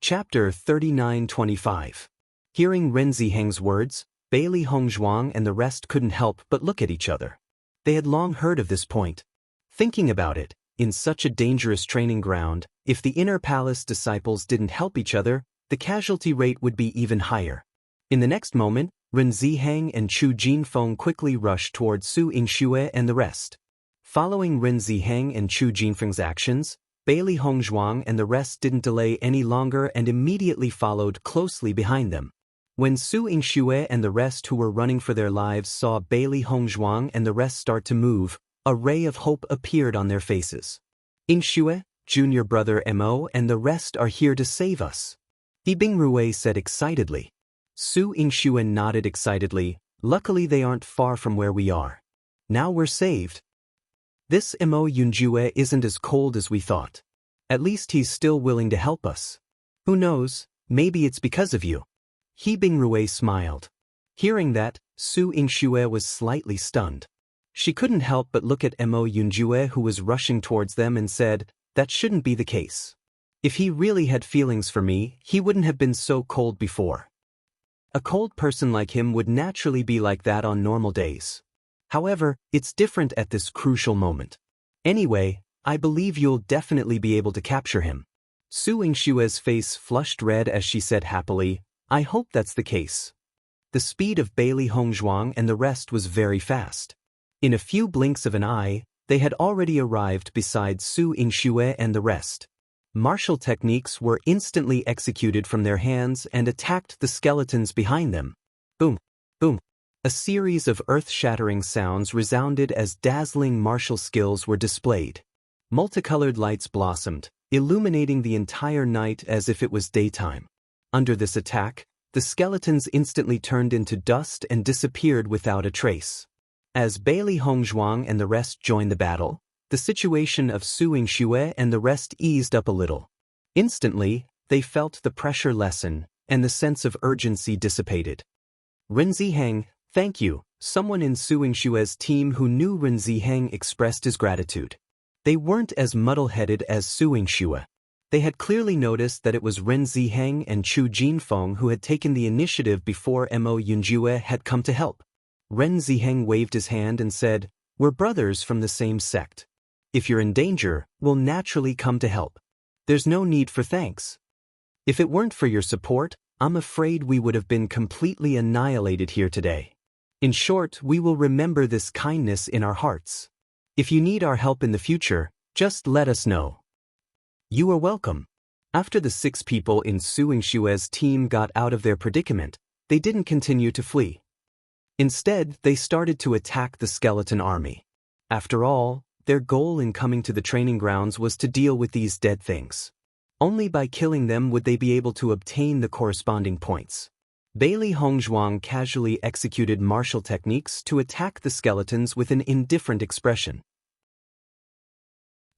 Chapter 39-25. Hearing Ren Ziheng's words, Bailey Hongzhuang and the rest couldn't help but look at each other. They had long heard of this point. Thinking about it, in such a dangerous training ground, if the inner palace disciples didn't help each other, the casualty rate would be even higher. In the next moment, Ren Ziheng and Chu Jinfeng quickly rushed toward Su Yingxue and the rest. Following Ren Ziheng and Chu Jinfeng's actions, Bailey Hongzhuang and the rest didn't delay any longer and immediately followed closely behind them. When Su Yingxue and the rest who were running for their lives saw Bailey Hongzhuang and the rest start to move, a ray of hope appeared on their faces. "Yingxue, junior brother Mo and the rest are here to save us," He Bingrui said excitedly. Su Yingxue nodded excitedly. "Luckily they aren't far from where we are. Now we're saved. This Mo Yunjue isn't as cold as we thought. At least he's still willing to help us. Who knows, maybe it's because of you." He Bingrui smiled. Hearing that, Su Yingxue was slightly stunned. She couldn't help but look at Mo Yunjue who was rushing towards them and said, "That shouldn't be the case. If he really had feelings for me, he wouldn't have been so cold before. A cold person like him would naturally be like that on normal days. However, it's different at this crucial moment. Anyway, I believe you'll definitely be able to capture him." Su Yingxue's face flushed red as she said happily, "I hope that's the case." The speed of Bailey Hongzhuang and the rest was very fast. In a few blinks of an eye, they had already arrived beside Su Yingxue and the rest. Martial techniques were instantly executed from their hands and attacked the skeletons behind them. Boom, boom. A series of earth-shattering sounds resounded as dazzling martial skills were displayed. Multicolored lights blossomed, illuminating the entire night as if it was daytime. Under this attack, the skeletons instantly turned into dust and disappeared without a trace. As Bailey Hongzhuang and the rest joined the battle, the situation of Su Yingxue and the rest eased up a little. Instantly, they felt the pressure lessen, and the sense of urgency dissipated. "Ren Ziheng, thank you," someone in Su Yingxue's team who knew Ren Ziheng expressed his gratitude. They weren't as muddle-headed as Su Yingxue. They had clearly noticed that it was Ren Ziheng and Chu Jinfeng who had taken the initiative before Mo Yunjue had come to help. Ren Ziheng waved his hand and said, "We're brothers from the same sect. If you're in danger, we'll naturally come to help. There's no need for thanks. If it weren't for your support, I'm afraid we would have been completely annihilated here today. In short, we will remember this kindness in our hearts. If you need our help in the future, just let us know." "You are welcome." After the 6 people in Su Yingxue's team got out of their predicament, they didn't continue to flee. Instead, they started to attack the skeleton army. After all, their goal in coming to the training grounds was to deal with these dead things. Only by killing them would they be able to obtain the corresponding points. Bailey Hongzhuang casually executed martial techniques to attack the skeletons with an indifferent expression.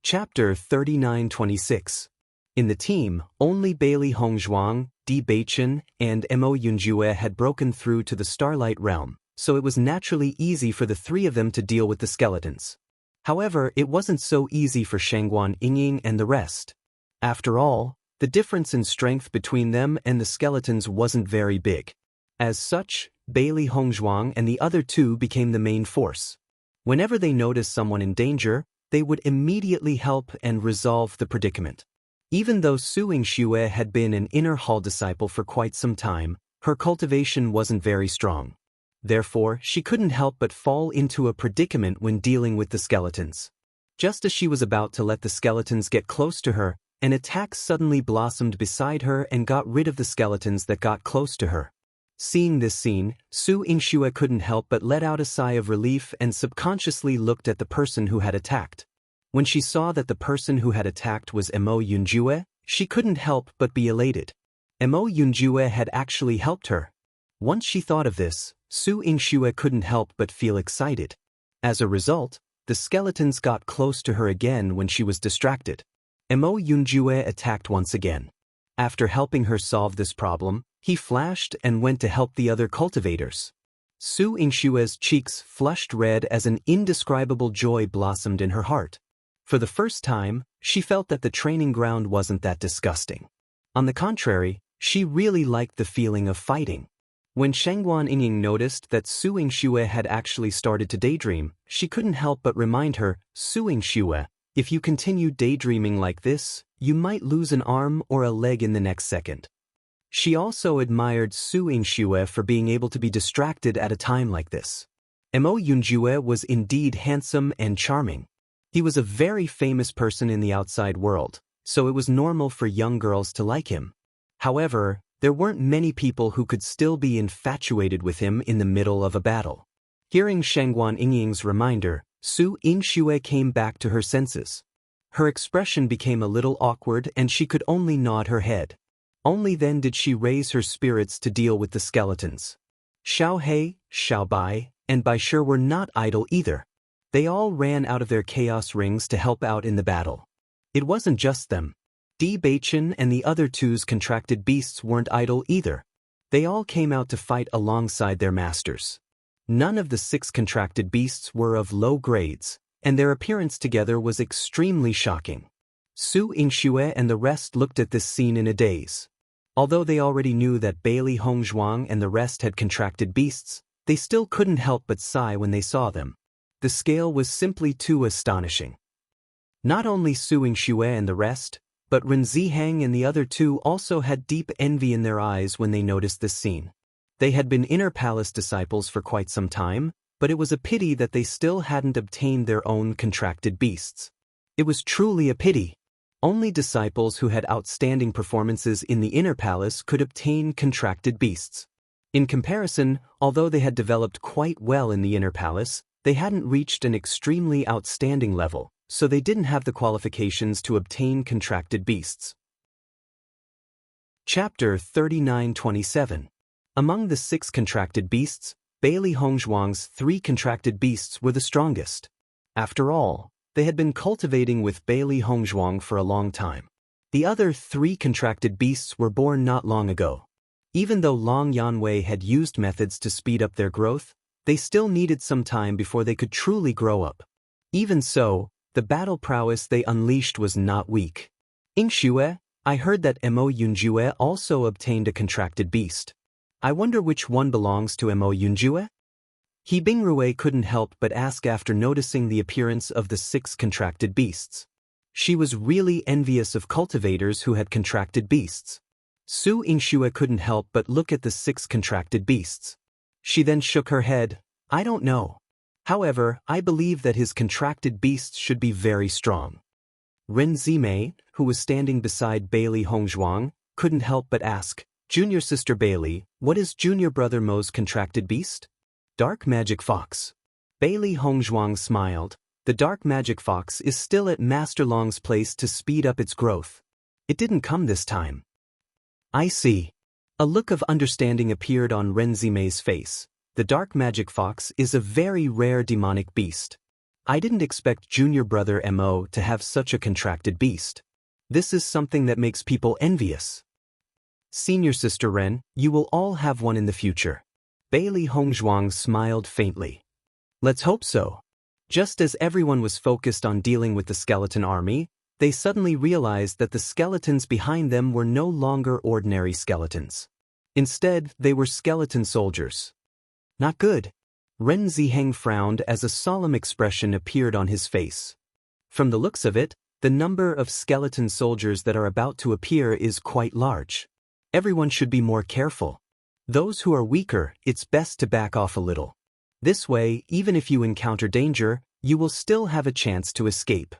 Chapter 39-26. In the team, only Bailey Hongzhuang, Bewitching, and Mo Yunjue had broken through to the Starlight Realm, so it was naturally easy for the 3 of them to deal with the skeletons. However, it wasn't so easy for Shangguan Yingying and the rest. After all, the difference in strength between them and the skeletons wasn't very big. As such, Bailey Hongzhuang and the other 2 became the main force. Whenever they noticed someone in danger, they would immediately help and resolve the predicament. Even though Su Yingxue had been an inner hall disciple for quite some time, her cultivation wasn't very strong. Therefore, she couldn't help but fall into a predicament when dealing with the skeletons. Just as she was about to let the skeletons get close to her, an attack suddenly blossomed beside her and got rid of the skeletons that got close to her. Seeing this scene, Su Yingxue couldn't help but let out a sigh of relief and subconsciously looked at the person who had attacked. When she saw that the person who had attacked was Mo Yunjue, she couldn't help but be elated. Mo Yunjue had actually helped her. Once she thought of this, Su Yingxue couldn't help but feel excited. As a result, the skeletons got close to her again when she was distracted. Mo Yunjue attacked once again. After helping her solve this problem, he flashed and went to help the other cultivators. Su Yingxue's cheeks flushed red as an indescribable joy blossomed in her heart. For the first time, she felt that the training ground wasn't that disgusting. On the contrary, she really liked the feeling of fighting. When Shangguan Yingying noticed that Su Yingxue had actually started to daydream, she couldn't help but remind her, Su Yingxue, if you continue daydreaming like this, you might lose an arm or a leg in the next second. She also admired Su Yingxue for being able to be distracted at a time like this. Mo Yunjue was indeed handsome and charming. He was a very famous person in the outside world, so it was normal for young girls to like him. However, there weren't many people who could still be infatuated with him in the middle of a battle. Hearing Shangguan Yingying's reminder, Su Yingxue came back to her senses. Her expression became a little awkward and she could only nod her head. Only then did she raise her spirits to deal with the skeletons. Xiao He, Xiao Bai, and Bai Shi were not idle either. They all ran out of their chaos rings to help out in the battle. It wasn't just them. Bewitching and the other two's contracted beasts weren't idle either. They all came out to fight alongside their masters. None of the 6 contracted beasts were of low grades, and their appearance together was extremely shocking. Su Yingxue and the rest looked at this scene in a daze. Although they already knew that Bailey Hongzhuang and the rest had contracted beasts, they still couldn't help but sigh when they saw them. The scale was simply too astonishing. Not only Su Yingxue and the rest, but Ren Ziheng and the other 2 also had deep envy in their eyes when they noticed this scene. They had been inner palace disciples for quite some time, but it was a pity that they still hadn't obtained their own contracted beasts. It was truly a pity. Only disciples who had outstanding performances in the inner palace could obtain contracted beasts. In comparison, although they had developed quite well in the inner palace, they hadn't reached an extremely outstanding level, so they didn't have the qualifications to obtain contracted beasts. Chapter 39-27. Among the 6 contracted beasts, Bailey Hongzhuang's 3 contracted beasts were the strongest. After all, they had been cultivating with Bailey Hongzhuang for a long time. The other 3 contracted beasts were born not long ago. Even though Long Yanwei had used methods to speed up their growth, they still needed some time before they could truly grow up. Even so, the battle prowess they unleashed was not weak. Yingxue, I heard that Mo Yunjue also obtained a contracted beast. I wonder which one belongs to Mo Yunjue? He Bingrue couldn't help but ask after noticing the appearance of the 6 contracted beasts. She was really envious of cultivators who had contracted beasts. Su Yingxue couldn't help but look at the 6 contracted beasts. She then shook her head. I don't know. However, I believe that his contracted beasts should be very strong. Ren Zimei, who was standing beside Bailey Hongzhuang, couldn't help but ask, Junior sister Bailey, what is junior brother Mo's contracted beast? Dark Magic Fox. Bailey Hongzhuang smiled. The Dark Magic Fox is still at Master Long's place to speed up its growth. It didn't come this time. I see. A look of understanding appeared on Ren Zimei's face. The Dark Magic Fox is a very rare demonic beast. I didn't expect junior brother Mo to have such a contracted beast. This is something that makes people envious. Senior sister Ren, you will all have one in the future. Bailey Hongzhuang smiled faintly. Let's hope so. Just as everyone was focused on dealing with the skeleton army, they suddenly realized that the skeletons behind them were no longer ordinary skeletons. Instead, they were skeleton soldiers. Not good. Ren Ziheng frowned as a solemn expression appeared on his face. From the looks of it, the number of skeleton soldiers that are about to appear is quite large. Everyone should be more careful. Those who are weaker, it's best to back off a little. This way, even if you encounter danger, you will still have a chance to escape.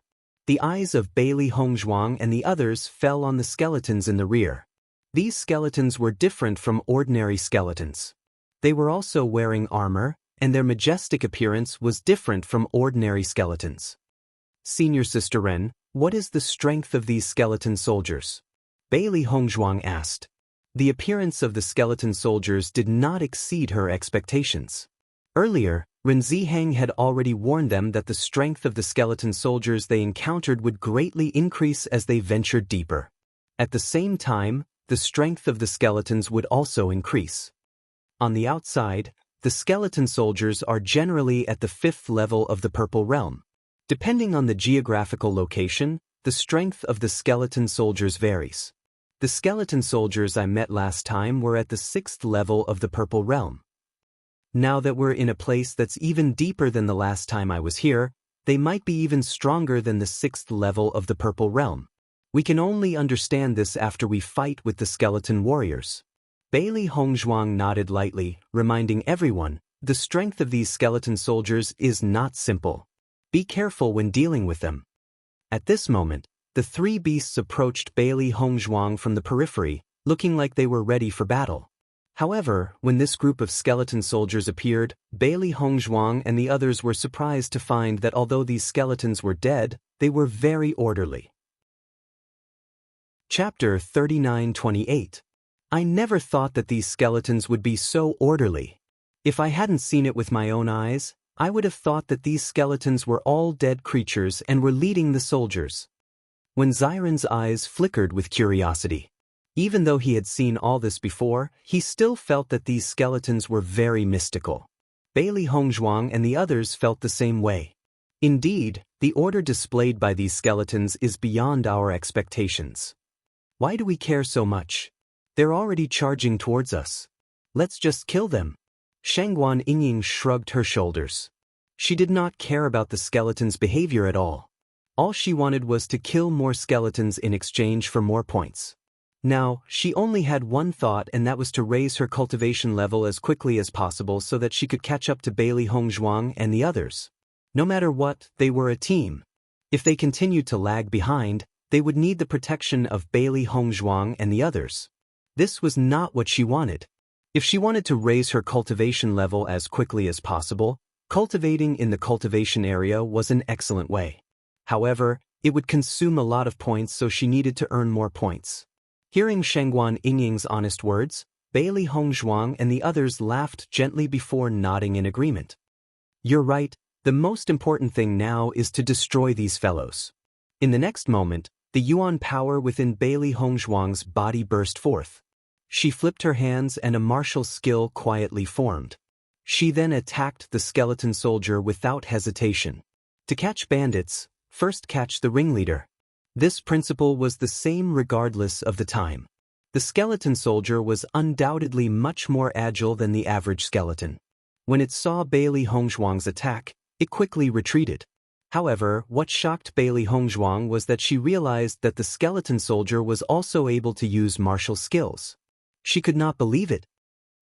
The eyes of Bailey Hongzhuang and the others fell on the skeletons in the rear. These skeletons were different from ordinary skeletons. They were also wearing armor, and their majestic appearance was different from ordinary skeletons. Senior sister Ren, what is the strength of these skeleton soldiers? Bailey Hongzhuang asked. The appearance of the skeleton soldiers did not exceed her expectations. Earlier, Ren Ziheng had already warned them that the strength of the skeleton soldiers they encountered would greatly increase as they ventured deeper. At the same time, the strength of the skeletons would also increase. On the outside, the skeleton soldiers are generally at the 5th level of the Purple Realm. Depending on the geographical location, the strength of the skeleton soldiers varies. The skeleton soldiers I met last time were at the 6th level of the Purple Realm. Now that we're in a place that's even deeper than the last time I was here, they might be even stronger than the 6th level of the Purple Realm. We can only understand this after we fight with the skeleton warriors. Bailey Hongzhuang nodded lightly, reminding everyone, the strength of these skeleton soldiers is not simple. Be careful when dealing with them. At this moment, the three beasts approached Bailey Hongzhuang from the periphery, looking like they were ready for battle. However, when this group of skeleton soldiers appeared, Bailey Hongzhuang and the others were surprised to find that although these skeletons were dead, they were very orderly. Chapter 39:28. I never thought that these skeletons would be so orderly. If I hadn't seen it with my own eyes, I would have thought that these skeletons were all dead creatures and were leading the soldiers. When Xiren's eyes flickered with curiosity. Even though he had seen all this before, he still felt that these skeletons were very mystical. Bailey Hongzhuang and the others felt the same way. Indeed, the order displayed by these skeletons is beyond our expectations. Why do we care so much? They're already charging towards us. Let's just kill them. Shangguan Yingying shrugged her shoulders. She did not care about the skeletons' behavior at all. All she wanted was to kill more skeletons in exchange for more points. Now, she only had one thought, and that was to raise her cultivation level as quickly as possible so that she could catch up to Bailey Hongzhuang and the others. No matter what, they were a team. If they continued to lag behind, they would need the protection of Bailey Hongzhuang and the others. This was not what she wanted. If she wanted to raise her cultivation level as quickly as possible, cultivating in the cultivation area was an excellent way. However, it would consume a lot of points, so she needed to earn more points. Hearing Shangguan Yingying's honest words, Bailey Hongzhuang and the others laughed gently before nodding in agreement. You're right, the most important thing now is to destroy these fellows. In the next moment, the yuan power within Bailey Hongzhuang's body burst forth. She flipped her hands and a martial skill quietly formed. She then attacked the skeleton soldier without hesitation. To catch bandits, first catch the ringleader. This principle was the same regardless of the time. The skeleton soldier was undoubtedly much more agile than the average skeleton. When it saw Bailey Hongzhuang's attack, it quickly retreated. However, what shocked Bailey Hongzhuang was that she realized that the skeleton soldier was also able to use martial skills. She could not believe it.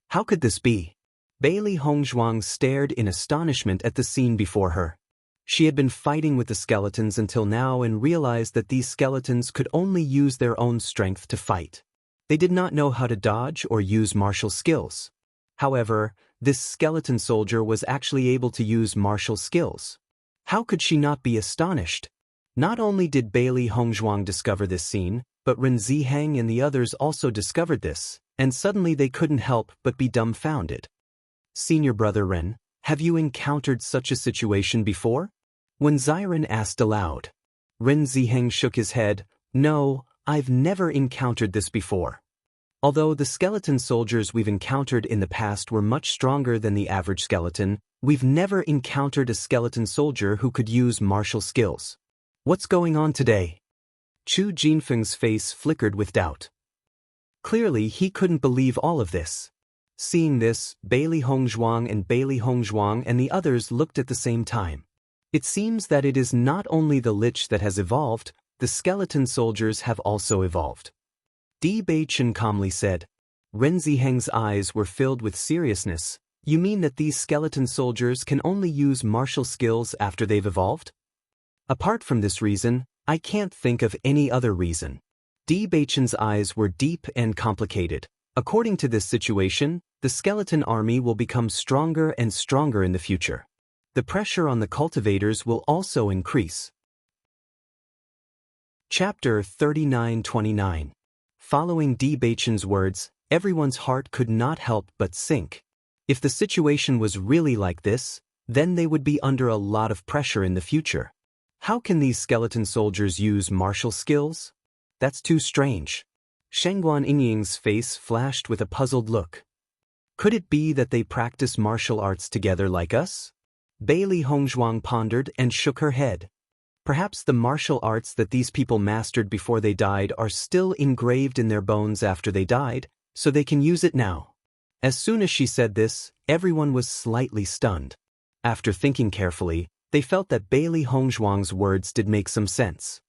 How could this be? Bailey Hongzhuang stared in astonishment at the scene before her. She had been fighting with the skeletons until now and realized that these skeletons could only use their own strength to fight. They did not know how to dodge or use martial skills. However, this skeleton soldier was actually able to use martial skills. How could she not be astonished? Not only did Bailey Hongzhuang discover this scene, but Ren Ziheng and the others also discovered this, and suddenly they couldn't help but be dumbfounded. Senior brother Ren, have you encountered such a situation before? When Xiren asked aloud. Ren Ziheng shook his head. No, I've never encountered this before. Although the skeleton soldiers we've encountered in the past were much stronger than the average skeleton, we've never encountered a skeleton soldier who could use martial skills. What's going on today? Chu Jinfeng's face flickered with doubt. Clearly, he couldn't believe all of this. Seeing this, Bailey Hongzhuang and the others looked at the same time. It seems that it is not only the Lich that has evolved, the skeleton soldiers have also evolved. Bewitching calmly said. Ren Ziheng's eyes were filled with seriousness. You mean that these skeleton soldiers can only use martial skills after they've evolved? Apart from this reason, I can't think of any other reason. Bewitching's eyes were deep and complicated. According to this situation, the skeleton army will become stronger and stronger in the future. The pressure on the cultivators will also increase. Chapter 39:29. Following Bewitching's words, everyone's heart could not help but sink. If the situation was really like this, then they would be under a lot of pressure in the future. How can these skeleton soldiers use martial skills? That's too strange. Shangguan Yingying's face flashed with a puzzled look. Could it be that they practice martial arts together like us? Bailey Hongzhuang pondered and shook her head. Perhaps the martial arts that these people mastered before they died are still engraved in their bones after they died, so they can use it now. As soon as she said this, everyone was slightly stunned. After thinking carefully, they felt that Bailey Hongzhuang's words did make some sense.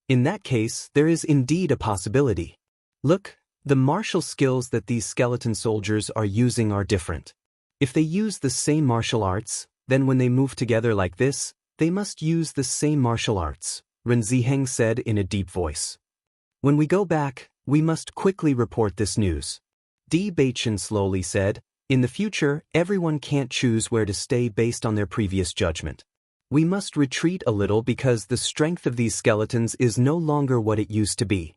In that case, there is indeed a possibility. Look, the martial skills that these skeleton soldiers are using are different. If they use the same martial arts, then when they move together like this, they must use the same martial arts, Ren Ziheng said in a deep voice. When we go back, we must quickly report this news. Di Beichen slowly said, in the future, everyone can't choose where to stay based on their previous judgment. We must retreat a little because the strength of these skeletons is no longer what it used to be.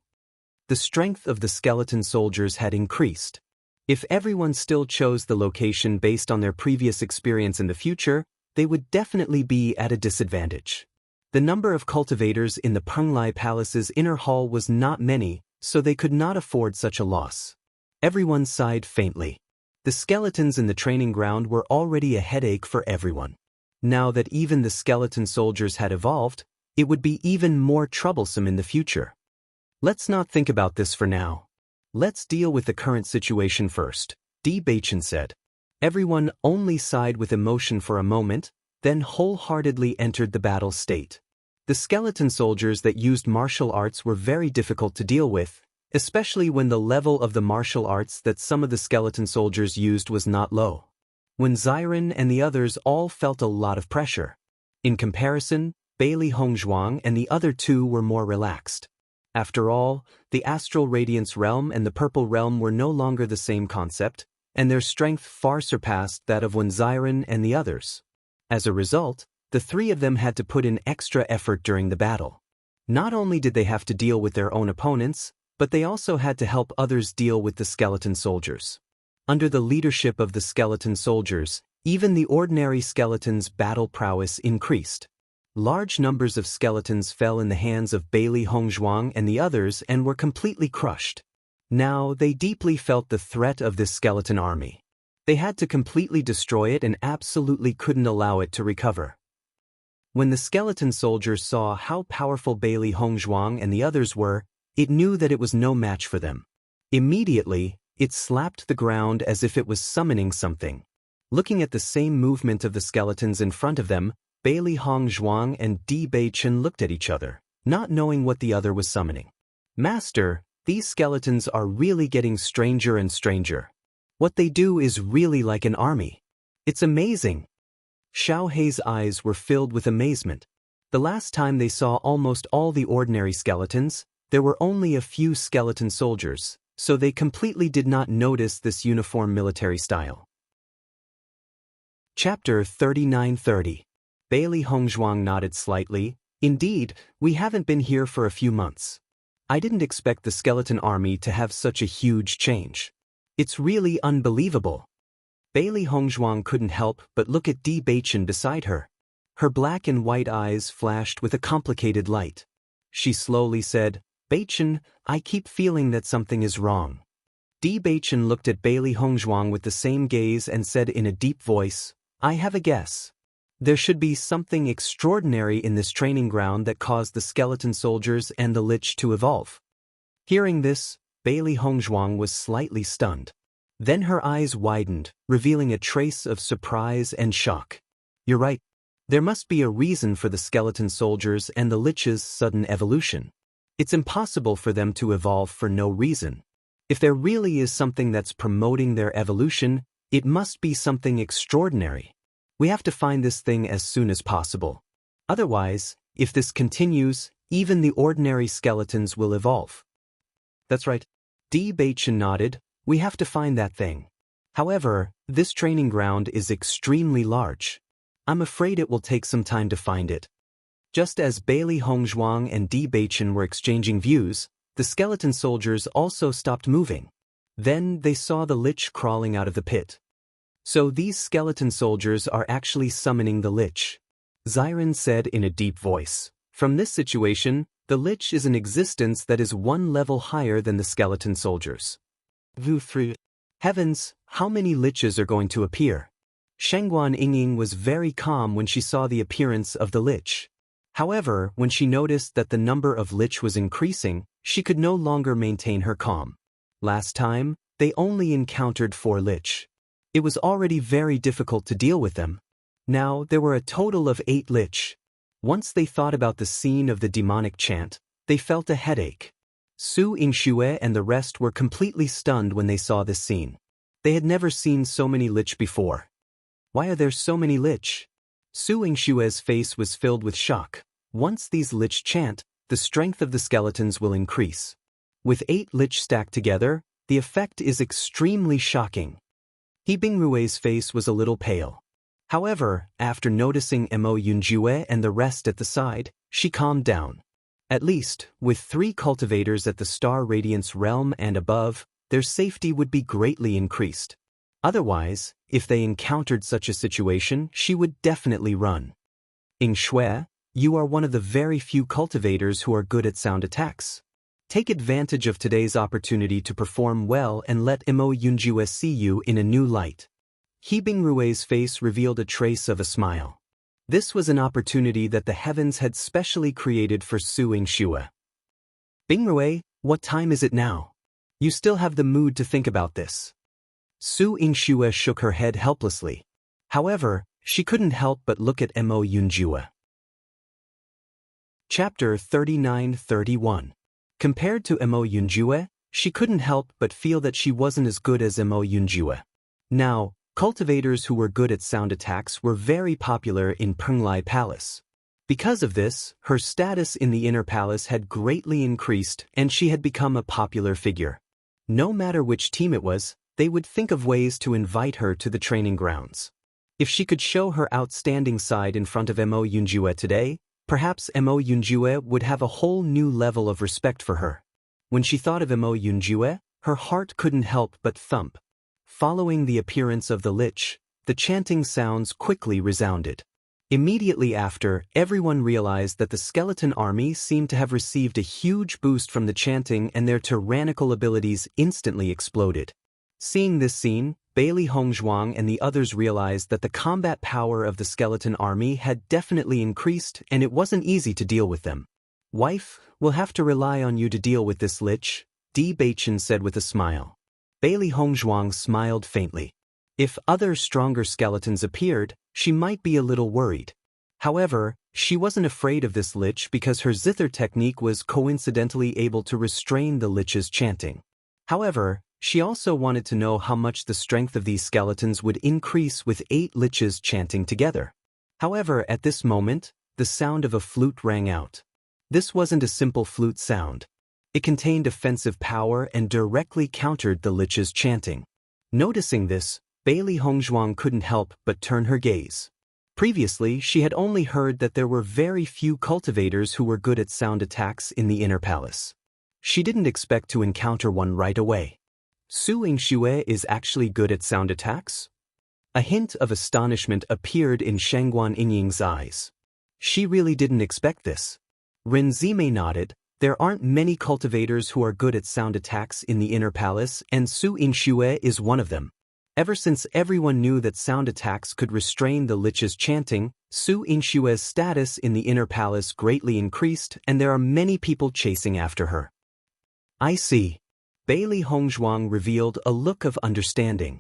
The strength of the skeleton soldiers had increased. If everyone still chose the location based on their previous experience in the future, they would definitely be at a disadvantage. The number of cultivators in the Penglai Palace's inner hall was not many, so they could not afford such a loss. Everyone sighed faintly. The skeletons in the training ground were already a headache for everyone. Now that even the skeleton soldiers had evolved, it would be even more troublesome in the future. Let's not think about this for now. Let's deal with the current situation first, Di Beichen said. Everyone only sighed with emotion for a moment, then wholeheartedly entered the battle state. The skeleton soldiers that used martial arts were very difficult to deal with, especially when the level of the martial arts that some of the skeleton soldiers used was not low. When Xiren and the others all felt a lot of pressure. In comparison, Bailey Hongzhuang and the other two were more relaxed. After all, the Astral Radiance Realm and the Purple Realm were no longer the same concept, and their strength far surpassed that of Wen Xiren and the others. As a result, the three of them had to put in extra effort during the battle. Not only did they have to deal with their own opponents, but they also had to help others deal with the skeleton soldiers. Under the leadership of the skeleton soldiers, even the ordinary skeletons' battle prowess increased. Large numbers of skeletons fell in the hands of Bailey Hongzhuang and the others and were completely crushed. Now they deeply felt the threat of this skeleton army. They had to completely destroy it and absolutely couldn't allow it to recover. When the skeleton soldiers saw how powerful Bailey Hongzhuang and the others were, it knew that it was no match for them. Immediately, it slapped the ground as if it was summoning something. Looking at the same movement of the skeletons in front of them, Bailey Hongzhuang and Di Beichen looked at each other, not knowing what the other was summoning. Master, these skeletons are really getting stranger and stranger. What they do is really like an army. It's amazing. Xiao Hei's eyes were filled with amazement. The last time they saw almost all the ordinary skeletons, there were only a few skeleton soldiers, so they completely did not notice this uniform military style. Chapter 3930. Bailey Hongzhuang nodded slightly. Indeed, we haven't been here for a few months. I didn't expect the skeleton army to have such a huge change. It's really unbelievable. Bailey Hongzhuang couldn't help but look at Di Beichen beside her. Her black and white eyes flashed with a complicated light. She slowly said, Beichen, I keep feeling that something is wrong. Di Beichen looked at Bailey Hongzhuang with the same gaze and said in a deep voice, I have a guess. There should be something extraordinary in this training ground that caused the skeleton soldiers and the Lich to evolve. Hearing this, Bailey Hongzhuang was slightly stunned. Then her eyes widened, revealing a trace of surprise and shock. You're right. There must be a reason for the skeleton soldiers and the Lich's sudden evolution. It's impossible for them to evolve for no reason. If there really is something that's promoting their evolution, it must be something extraordinary. We have to find this thing as soon as possible. Otherwise, if this continues, even the ordinary skeletons will evolve. That's right. Di Beichen nodded. We have to find that thing. However, this training ground is extremely large. I'm afraid it will take some time to find it. Just as Bailey Hongzhuang and Di Beichen were exchanging views, the skeleton soldiers also stopped moving. Then they saw the Lich crawling out of the pit. So these skeleton soldiers are actually summoning the Lich. Xiren said in a deep voice. From this situation, the Lich is an existence that is one level higher than the skeleton soldiers. Heavens, how many Liches are going to appear? Shengguan Yingying was very calm when she saw the appearance of the Lich. However, when she noticed that the number of lich was increasing, she could no longer maintain her calm. Last time, they only encountered 4 lich. It was already very difficult to deal with them. Now, there were a total of 8 lich. Once they thought about the scene of the demonic chant, they felt a headache. Su Yingxue and the rest were completely stunned when they saw this scene. They had never seen so many lich before. Why are there so many lich? Su Yingxue's face was filled with shock. Once these lich chant, the strength of the skeletons will increase. With 8 lich stacked together, the effect is extremely shocking. He Bingrue's face was a little pale. However, after noticing Mo Yunjue and the rest at the side, she calmed down. At least, with 3 cultivators at the Star Radiance realm and above, their safety would be greatly increased. Otherwise, if they encountered such a situation, she would definitely run. Yingxue, you are one of the very few cultivators who are good at sound attacks. Take advantage of today's opportunity to perform well and let Mo Yunjue see you in a new light. He Bingrue's face revealed a trace of a smile. This was an opportunity that the heavens had specially created for Su Yingxue. Bingrue, what time is it now? You still have the mood to think about this. Su Yingxue shook her head helplessly. However, she couldn't help but look at Mo Yunjue. Chapter 39-31. Compared to Mo Yunjue, she couldn't help but feel that she wasn't as good as Mo Yunjue. Now, cultivators who were good at sound attacks were very popular in Penglai Palace. Because of this, her status in the inner palace had greatly increased and she had become a popular figure. No matter which team it was, they would think of ways to invite her to the training grounds. If she could show her outstanding side in front of Mo Yunjue today, perhaps Mo Yunjue would have a whole new level of respect for her. When she thought of Mo Yunjue, her heart couldn't help but thump. Following the appearance of the lich, the chanting sounds quickly resounded. Immediately after, everyone realized that the skeleton army seemed to have received a huge boost from the chanting and their tyrannical abilities instantly exploded. Seeing this scene, Bailey Hongzhuang and the others realized that the combat power of the skeleton army had definitely increased and it wasn't easy to deal with them. Wife, we'll have to rely on you to deal with this lich, Bewitching said with a smile. Bailey Hongzhuang smiled faintly. If other stronger skeletons appeared, she might be a little worried. However, she wasn't afraid of this lich because her zither technique was coincidentally able to restrain the lich's chanting. However, she also wanted to know how much the strength of these skeletons would increase with 8 liches chanting together. However, at this moment, the sound of a flute rang out. This wasn't a simple flute sound. It contained offensive power and directly countered the lich's chanting. Noticing this, Bailey Hongzhuang couldn't help but turn her gaze. Previously, she had only heard that there were very few cultivators who were good at sound attacks in the inner palace. She didn't expect to encounter one right away. Su Yingxue is actually good at sound attacks? A hint of astonishment appeared in Shangguan Yingying's eyes. She really didn't expect this. Renzime nodded. There aren't many cultivators who are good at sound attacks in the inner palace, and Su Yingxue is one of them. Ever since everyone knew that sound attacks could restrain the lich's chanting, Su Yingxue's status in the inner palace greatly increased and there are many people chasing after her. I see. Bailey Hongzhuang revealed a look of understanding.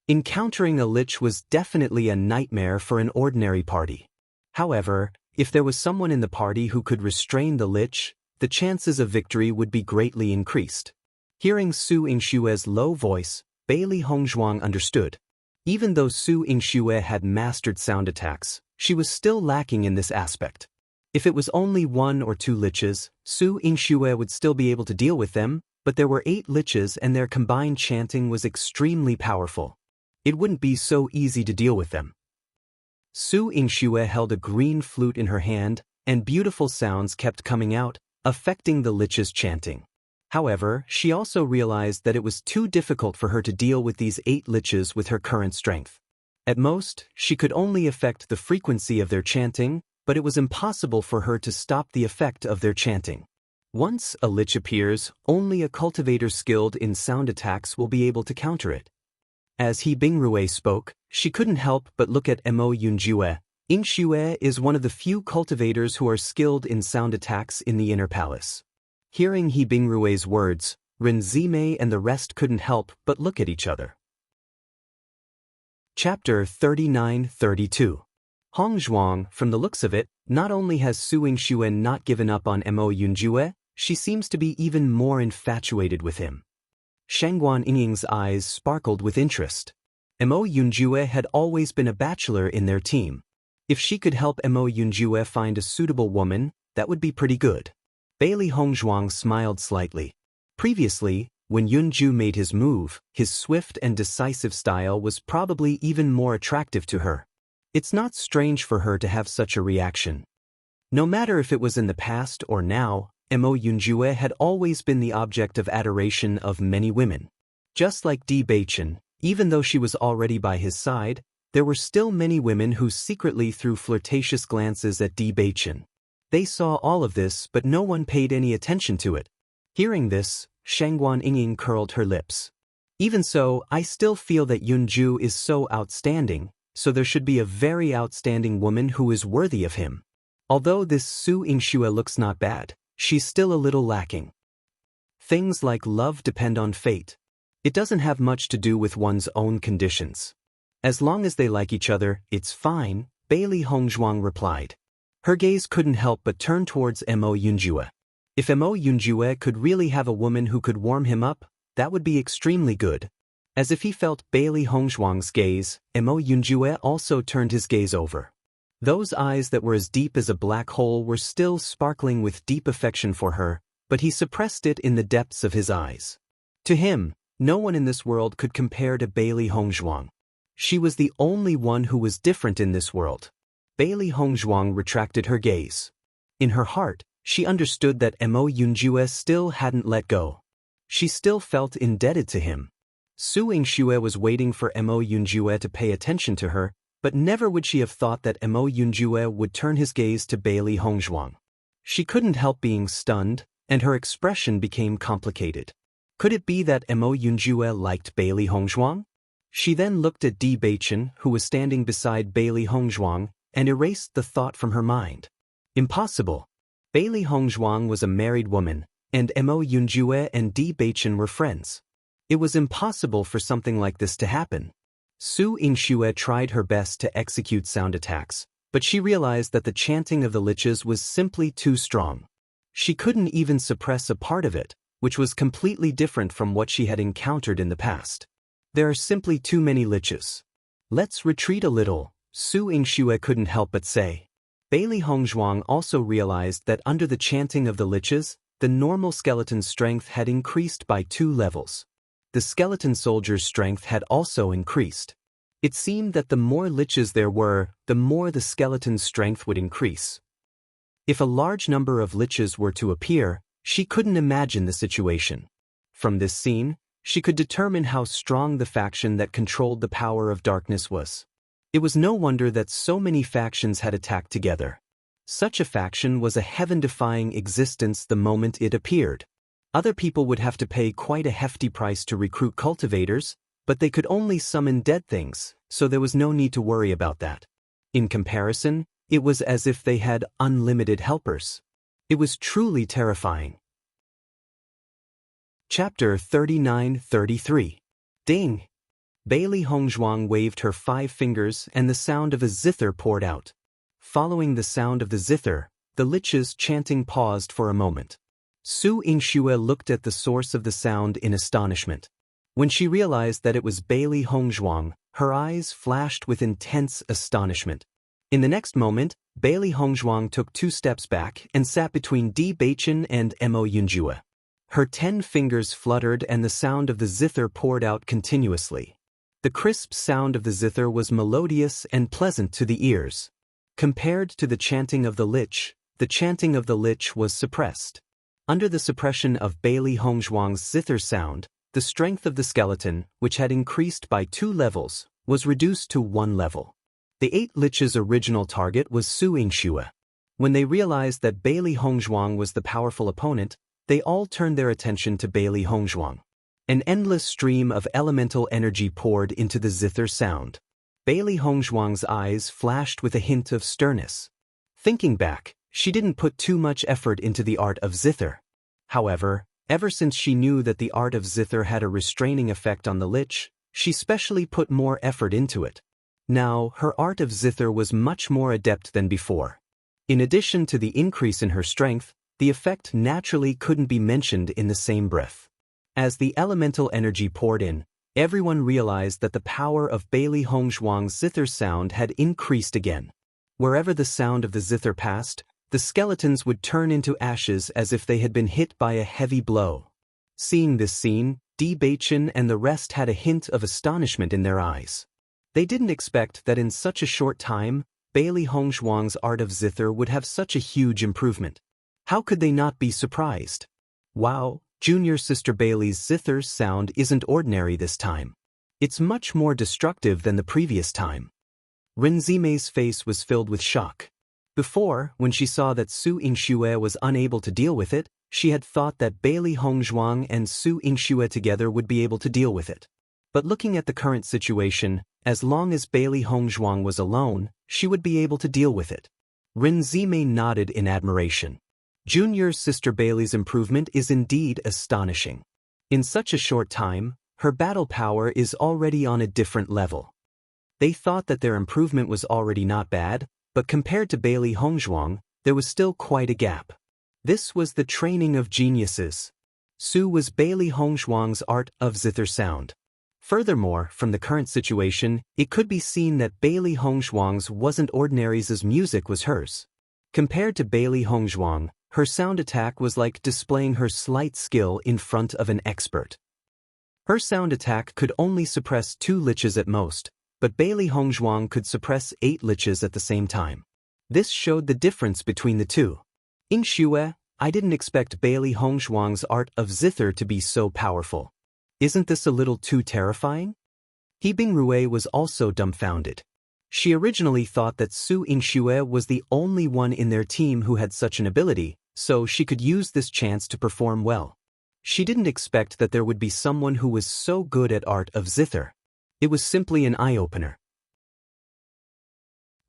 Encountering a lich was definitely a nightmare for an ordinary party. However, if there was someone in the party who could restrain the lich, the chances of victory would be greatly increased. Hearing Su Yingxue's low voice, Bailey Hongzhuang understood. Even though Su Yingxue had mastered sound attacks, she was still lacking in this aspect. If it was only 1 or 2 liches, Su Yingxue would still be able to deal with them, but there were 8 liches and their combined chanting was extremely powerful. It wouldn't be so easy to deal with them. Su Yingxue held a green flute in her hand, and beautiful sounds kept coming out, affecting the lich's chanting. However, she also realized that it was too difficult for her to deal with these 8 liches with her current strength. At most, she could only affect the frequency of their chanting, but it was impossible for her to stop the effect of their chanting. Once a lich appears, only a cultivator skilled in sound attacks will be able to counter it. As He Bingrue spoke, she couldn't help but look at Mo Yunjue. Yingxue is one of the few cultivators who are skilled in sound attacks in the inner palace. Hearing He Bingrue's words, Ren Zimei and the rest couldn't help but look at each other. Chapter 39-32. Hong Zhuang, from the looks of it, not only has Su Yingxue not given up on Mo Yunjue, she seems to be even more infatuated with him. Shangguan Yingying's eyes sparkled with interest. Mo Yunjue had always been a bachelor in their team. If she could help Mo Yunjue find a suitable woman, that would be pretty good. Bailey Hongzhuang smiled slightly. Previously, when Yunju made his move, his swift and decisive style was probably even more attractive to her. It's not strange for her to have such a reaction. No matter if it was in the past or now, Mo Yunjue had always been the object of adoration of many women. Just like Bewitching, even though she was already by his side, there were still many women who secretly threw flirtatious glances at Bewitching. They saw all of this, but no one paid any attention to it. Hearing this, Shangguan Yingying curled her lips. Even so, I still feel that Yunju is so outstanding, so there should be a very outstanding woman who is worthy of him. Although this Su Yingxue looks not bad, she's still a little lacking. Things like love depend on fate. It doesn't have much to do with one's own conditions. As long as they like each other, it's fine, Bailey Hongzhuang replied. Her gaze couldn't help but turn towards Mo Yunjue. If Mo Yunjue could really have a woman who could warm him up, that would be extremely good. As if he felt Bailey Hongzhuang's gaze, Mo Yunjue also turned his gaze over. Those eyes that were as deep as a black hole were still sparkling with deep affection for her, but he suppressed it in the depths of his eyes. To him, no one in this world could compare to Bailey Hongzhuang. She was the only one who was different in this world. Bailey Hongzhuang retracted her gaze. In her heart, she understood that Mo Yunjue still hadn't let go. She still felt indebted to him. Su Yingxue was waiting for Mo Yunjue to pay attention to her, but never would she have thought that Mo Yunjue would turn his gaze to Bailey Hongzhuang. She couldn't help being stunned, and her expression became complicated. Could it be that Mo Yunjue liked Bailey Hongzhuang? She then looked at Bewitching, who was standing beside Bailey Hongzhuang, and erased the thought from her mind. Impossible. Bailey Hongzhuang was a married woman, and Mo Yunjue and Bewitching were friends. It was impossible for something like this to happen. Su Yingxue tried her best to execute sound attacks, but she realized that the chanting of the liches was simply too strong. She couldn't even suppress a part of it, which was completely different from what she had encountered in the past. There are simply too many liches. Let's retreat a little, Su Yingxue couldn't help but say. Bailey Hongzhuang also realized that under the chanting of the liches, the normal skeleton's strength had increased by 2 levels. The skeleton soldier's strength had also increased. It seemed that the more liches there were, the more the skeleton's strength would increase. If a large number of liches were to appear, she couldn't imagine the situation. From this scene, she could determine how strong the faction that controlled the power of darkness was. It was no wonder that so many factions had attacked together. Such a faction was a heaven-defying existence the moment it appeared. Other people would have to pay quite a hefty price to recruit cultivators, but they could only summon dead things, so there was no need to worry about that. In comparison, it was as if they had unlimited helpers. It was truly terrifying. Chapter 39-33. Ding! Bailey Hongzhuang waved her 5 fingers and the sound of a zither poured out. Following the sound of the zither, the liches chanting paused for a moment. Su Yingxue looked at the source of the sound in astonishment. When she realized that it was Bailey Hongzhuang, her eyes flashed with intense astonishment. In the next moment, Bailey Hongzhuang took 2 steps back and sat between Bewitching and Mo Yunjue. Her 10 fingers fluttered and the sound of the zither poured out continuously. The crisp sound of the zither was melodious and pleasant to the ears. Compared to the chanting of the lich was suppressed. Under the suppression of Bailey Hongzhuang's zither sound, the strength of the skeleton, which had increased by 2 levels, was reduced to 1 level. The 8 liches' original target was Su Yingxue. When they realized that Bailey Hongzhuang was the powerful opponent, they all turned their attention to Bailey Hongzhuang. An endless stream of elemental energy poured into the zither sound. Bailey Hongzhuang's eyes flashed with a hint of sternness. Thinking back, she didn't put too much effort into the art of zither. However, ever since she knew that the art of zither had a restraining effect on the lich, she specially put more effort into it. Now, her art of zither was much more adept than before. In addition to the increase in her strength, the effect naturally couldn't be mentioned in the same breath. As the elemental energy poured in, everyone realized that the power of Bailey Hongzhuang's zither sound had increased again. Wherever the sound of the zither passed, the skeletons would turn into ashes as if they had been hit by a heavy blow. Seeing this scene, Bewitching and the rest had a hint of astonishment in their eyes. They didn't expect that in such a short time, Bailey Hongzhuang's art of zither would have such a huge improvement. How could they not be surprised? Wow, junior sister Bailey's zither sound isn't ordinary this time. It's much more destructive than the previous time. Renzime's face was filled with shock. Before, when she saw that Su Yingxue was unable to deal with it, she had thought that Bailey Hongzhuang and Su Yingxue together would be able to deal with it. But looking at the current situation, as long as Bailey Hongzhuang was alone, she would be able to deal with it. Renzime nodded in admiration. Junior sister Bailey's improvement is indeed astonishing. In such a short time, her battle power is already on a different level. They thought that their improvement was already not bad, but compared to Bailey Hongzhuang, there was still quite a gap. This was the training of geniuses. Su was Bailey Hongzhuang's art of zither sound. Furthermore, from the current situation, it could be seen that Bailey Hongzhuang's wasn't ordinary's as music was hers. Compared to Bailey Hongzhuang, her sound attack was like displaying her slight skill in front of an expert. Her sound attack could only suppress 2 liches at most, but Bailey Hongzhuang could suppress 8 liches at the same time. This showed the difference between the two. Yingxue, I didn't expect Bailey Hongzhuang's art of zither to be so powerful. Isn't this a little too terrifying? He Bingrue was also dumbfounded. She originally thought that Su Yingxue was the only one in their team who had such an ability, so she could use this chance to perform well. She didn't expect that there would be someone who was so good at art of zither. It was simply an eye-opener.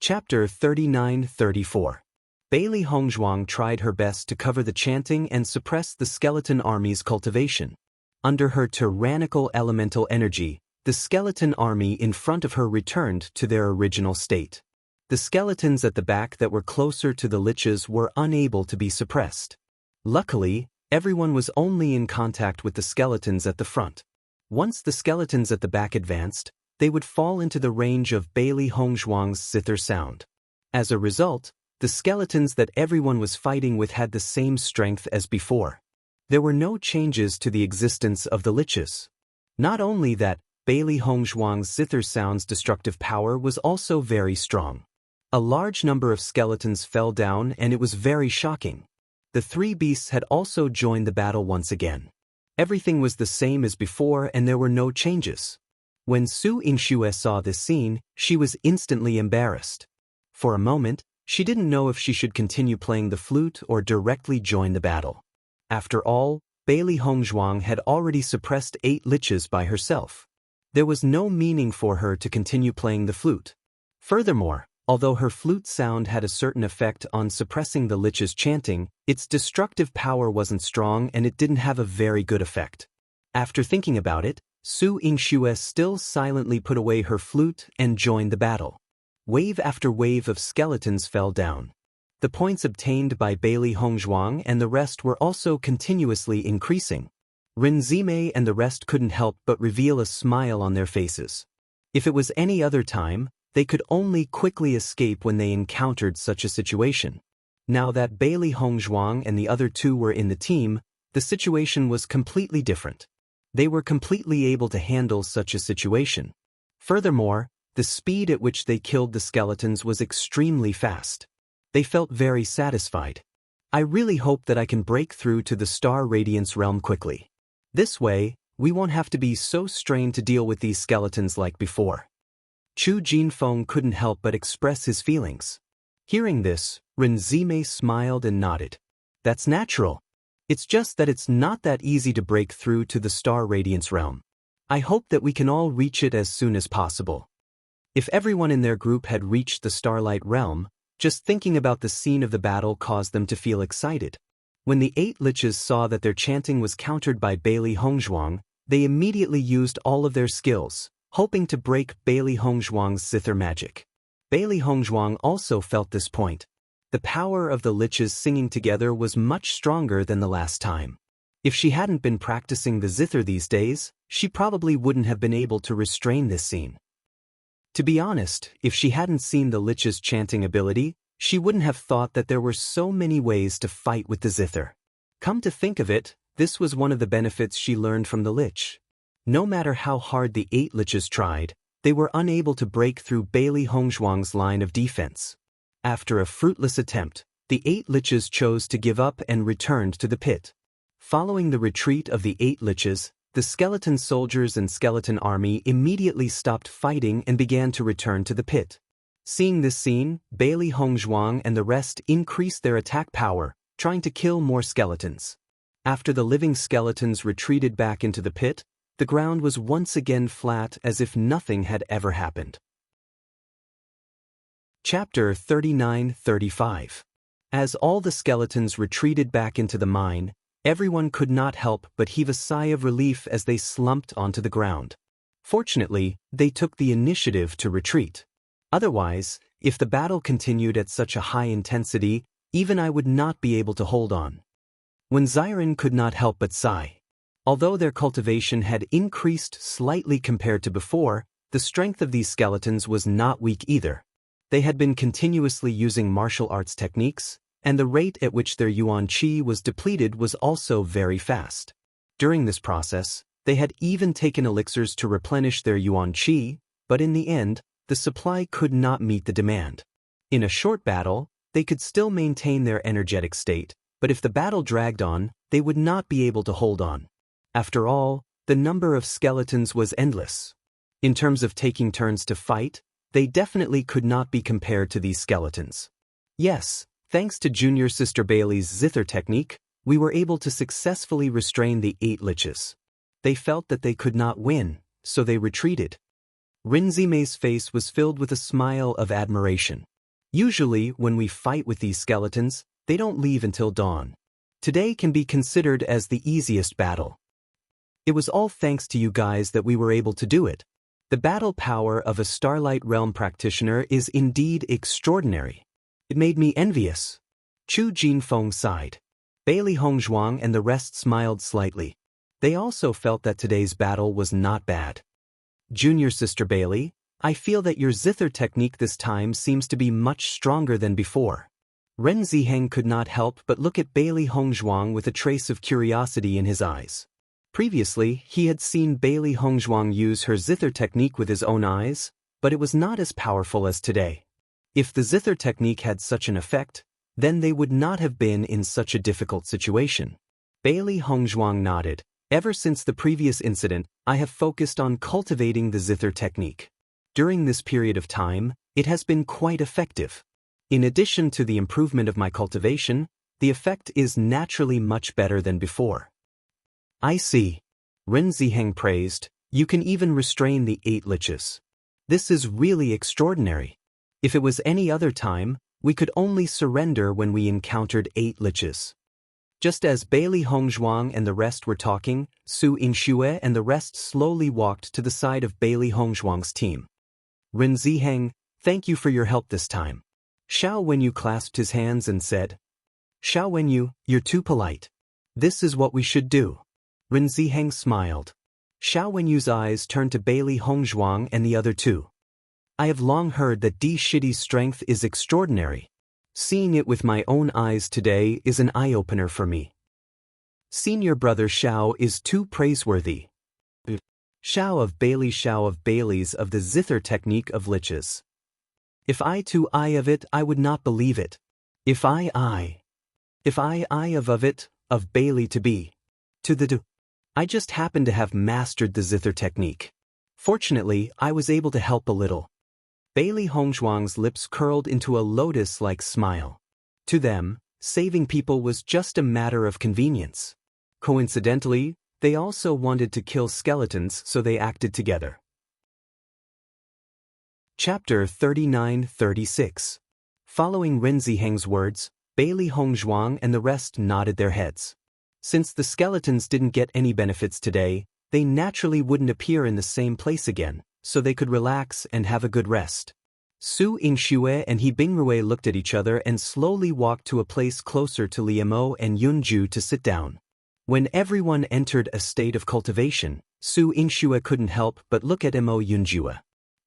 Chapter 39-34. Bailey Hongzhuang tried her best to cover the chanting and suppress the skeleton army's cultivation. Under her tyrannical elemental energy, the skeleton army in front of her returned to their original state. The skeletons at the back that were closer to the liches were unable to be suppressed. Luckily, everyone was only in contact with the skeletons at the front. Once the skeletons at the back advanced, they would fall into the range of Bailey Hongzhuang's zither sound. As a result, the skeletons that everyone was fighting with had the same strength as before. There were no changes to the existence of the liches. Not only that, Bailey Hongzhuang's zither sound's destructive power was also very strong. A large number of skeletons fell down and it was very shocking. The 3 beasts had also joined the battle once again. Everything was the same as before and there were no changes. When Su Yingxue saw this scene, she was instantly embarrassed. For a moment, she didn't know if she should continue playing the flute or directly join the battle. After all, Bailey Hongzhuang had already suppressed 8 liches by herself. There was no meaning for her to continue playing the flute. Furthermore, although her flute sound had a certain effect on suppressing the liches chanting, its destructive power wasn't strong and it didn't have a very good effect. After thinking about it, Su Yingxue still silently put away her flute and joined the battle. Wave after wave of skeletons fell down. The points obtained by Bailey Hongzhuang and the rest were also continuously increasing. Renzime and the rest couldn't help but reveal a smile on their faces. If it was any other time, they could only quickly escape when they encountered such a situation. Now that Bailey Hongzhuang and the other 2 were in the team, the situation was completely different. They were completely able to handle such a situation. Furthermore, the speed at which they killed the skeletons was extremely fast. They felt very satisfied. I really hope that I can break through to the Star Radiance realm quickly. This way, we won't have to be so strained to deal with these skeletons like before. Chu Jinfeng couldn't help but express his feelings. Hearing this, Renzime smiled and nodded. That's natural. It's just that it's not that easy to break through to the Star Radiance realm. I hope that we can all reach it as soon as possible. If everyone in their group had reached the Starlight Realm, just thinking about the scene of the battle caused them to feel excited. When the 8 liches saw that their chanting was countered by Bailey Hongzhuang, they immediately used all of their skills, hoping to break Bailey Hongzhuang's zither magic. Bailey Hongzhuang also felt this point. The power of the liches singing together was much stronger than the last time. If she hadn't been practicing the zither these days, she probably wouldn't have been able to restrain this scene. To be honest, if she hadn't seen the lich's chanting ability, she wouldn't have thought that there were so many ways to fight with the zither. Come to think of it, this was one of the benefits she learned from the lich. No matter how hard the 8 liches tried, they were unable to break through Bailey Hongzhuang's line of defense. After a fruitless attempt, the 8 liches chose to give up and returned to the pit. Following the retreat of the 8 liches, the skeleton soldiers and skeleton army immediately stopped fighting and began to return to the pit. Seeing this scene, Bailey Hongzhuang and the rest increased their attack power, trying to kill more skeletons. After the living skeletons retreated back into the pit, the ground was once again flat as if nothing had ever happened. Chapter 39-35. As all the skeletons retreated back into the mine, everyone could not help but heave a sigh of relief as they slumped onto the ground. Fortunately, they took the initiative to retreat. Otherwise, if the battle continued at such a high intensity, even I would not be able to hold on. When Xiren could not help but sigh. Although their cultivation had increased slightly compared to before, the strength of these skeletons was not weak either. They had been continuously using martial arts techniques, and the rate at which their yuan qi was depleted was also very fast. During this process, they had even taken elixirs to replenish their yuan qi, but in the end, the supply could not meet the demand. In a short battle, they could still maintain their energetic state, but if the battle dragged on, they would not be able to hold on. After all, the number of skeletons was endless. In terms of taking turns to fight, they definitely could not be compared to these skeletons. Yes, thanks to junior sister Bailey's zither technique, we were able to successfully restrain the 8 liches. They felt that they could not win, so they retreated. Rinzimei's face was filled with a smile of admiration. Usually, when we fight with these skeletons, they don't leave until dawn. Today can be considered as the easiest battle. It was all thanks to you guys that we were able to do it. The battle power of a Starlight Realm practitioner is indeed extraordinary. It made me envious. Chu Jinfeng sighed. Bailey Hongzhuang and the rest smiled slightly. They also felt that today's battle was not bad. Junior sister Bailey, I feel that your zither technique this time seems to be much stronger than before. Ren Ziheng could not help but look at Bailey Hongzhuang with a trace of curiosity in his eyes. Previously, he had seen Bailey Hongzhuang use her zither technique with his own eyes, but it was not as powerful as today. If the zither technique had such an effect, then they would not have been in such a difficult situation. Bailey Hongzhuang nodded. Ever since the previous incident, I have focused on cultivating the zither technique. During this period of time, it has been quite effective. In addition to the improvement of my cultivation, the effect is naturally much better than before. I see. Ren Ziheng praised, you can even restrain the 8 liches. This is really extraordinary. If it was any other time, we could only surrender when we encountered 8 liches. Just as Bailey Hongzhuang and the rest were talking, Su Yingxue and the rest slowly walked to the side of Bailey Hongzhuang's team. Ren Ziheng, thank you for your help this time. Xiao Wenyu clasped his hands and said, Xiao Wenyu, you're too polite. This is what we should do. Ren Ziheng smiled. Xiao Wenyu's eyes turned to Bailey Hongzhuang and the other two. I have long heard that Di Shidi's strength is extraordinary. Seeing it with my own eyes today is an eye-opener for me. Senior brother Xiao is too praiseworthy. Xiao of Bailey's of the zither technique of liches. If I too eye of it, I would not believe it. If I eye of it, of Bailey to be. To the do. I just happen to have mastered the zither technique. Fortunately, I was able to help a little. Bailey Hongzhuang's lips curled into a lotus-like smile. To them, saving people was just a matter of convenience. Coincidentally, they also wanted to kill skeletons, so they acted together. Chapter 39-36. Following Ren Ziheng's words, Bailey Hongzhuang and the rest nodded their heads. Since the skeletons didn't get any benefits today, they naturally wouldn't appear in the same place again, so they could relax and have a good rest. Su Yingxue and He Bingrui looked at each other and slowly walked to a place closer to Li Mo and Yunju to sit down. When everyone entered a state of cultivation, Su Yingxue couldn't help but look at Mo Yunjue.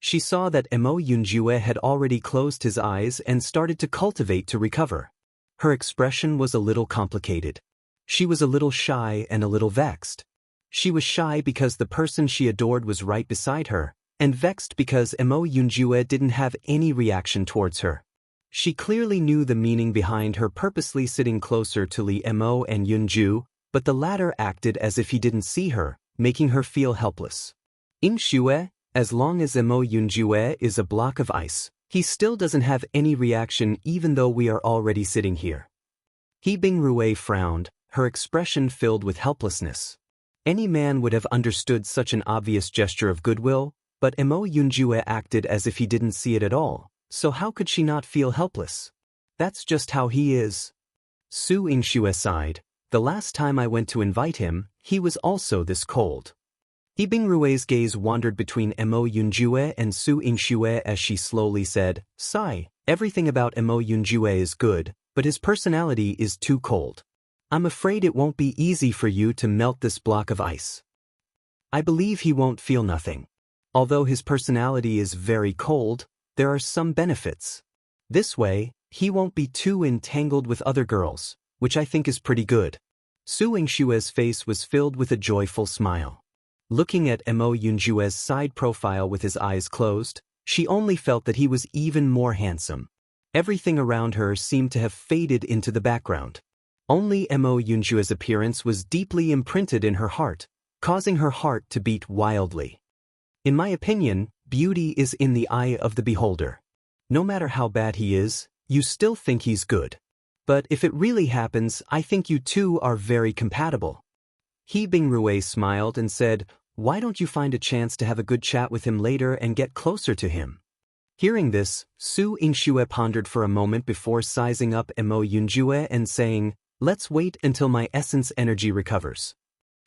She saw that Mo Yunjue had already closed his eyes and started to cultivate to recover. Her expression was a little complicated. She was a little shy and a little vexed. She was shy because the person she adored was right beside her, and vexed because Mo Yunjue didn't have any reaction towards her. She clearly knew the meaning behind her purposely sitting closer to Li Mo and Yunju, but the latter acted as if he didn't see her, making her feel helpless. Yingxue, as long as Mo Yunjue is a block of ice, he still doesn't have any reaction even though we are already sitting here. He Bingrui frowned, her expression filled with helplessness. Any man would have understood such an obvious gesture of goodwill, but Mo Yunjue acted as if he didn't see it at all, so how could she not feel helpless? That's just how he is. Su Yingxue sighed. The last time I went to invite him, he was also this cold. He Bingrui's gaze wandered between Mo Yunjue and Su Yingxue as she slowly said, "Sigh, everything about Mo Yunjue is good, but his personality is too cold. I'm afraid it won't be easy for you to melt this block of ice. I believe he won't feel nothing. Although his personality is very cold, there are some benefits. This way, he won't be too entangled with other girls, which I think is pretty good." Su Yingshue's face was filled with a joyful smile. Looking at Mo Yunjue's side profile with his eyes closed, she only felt that he was even more handsome. Everything around her seemed to have faded into the background. Only Mo Yunjue's appearance was deeply imprinted in her heart, causing her heart to beat wildly. In my opinion, beauty is in the eye of the beholder. No matter how bad he is, you still think he's good. But if it really happens, I think you two are very compatible. He Bingrui smiled and said, "Why don't you find a chance to have a good chat with him later and get closer to him?" Hearing this, Su Yingxue pondered for a moment before sizing up Mo Yunjue and saying, "Let's wait until my essence energy recovers."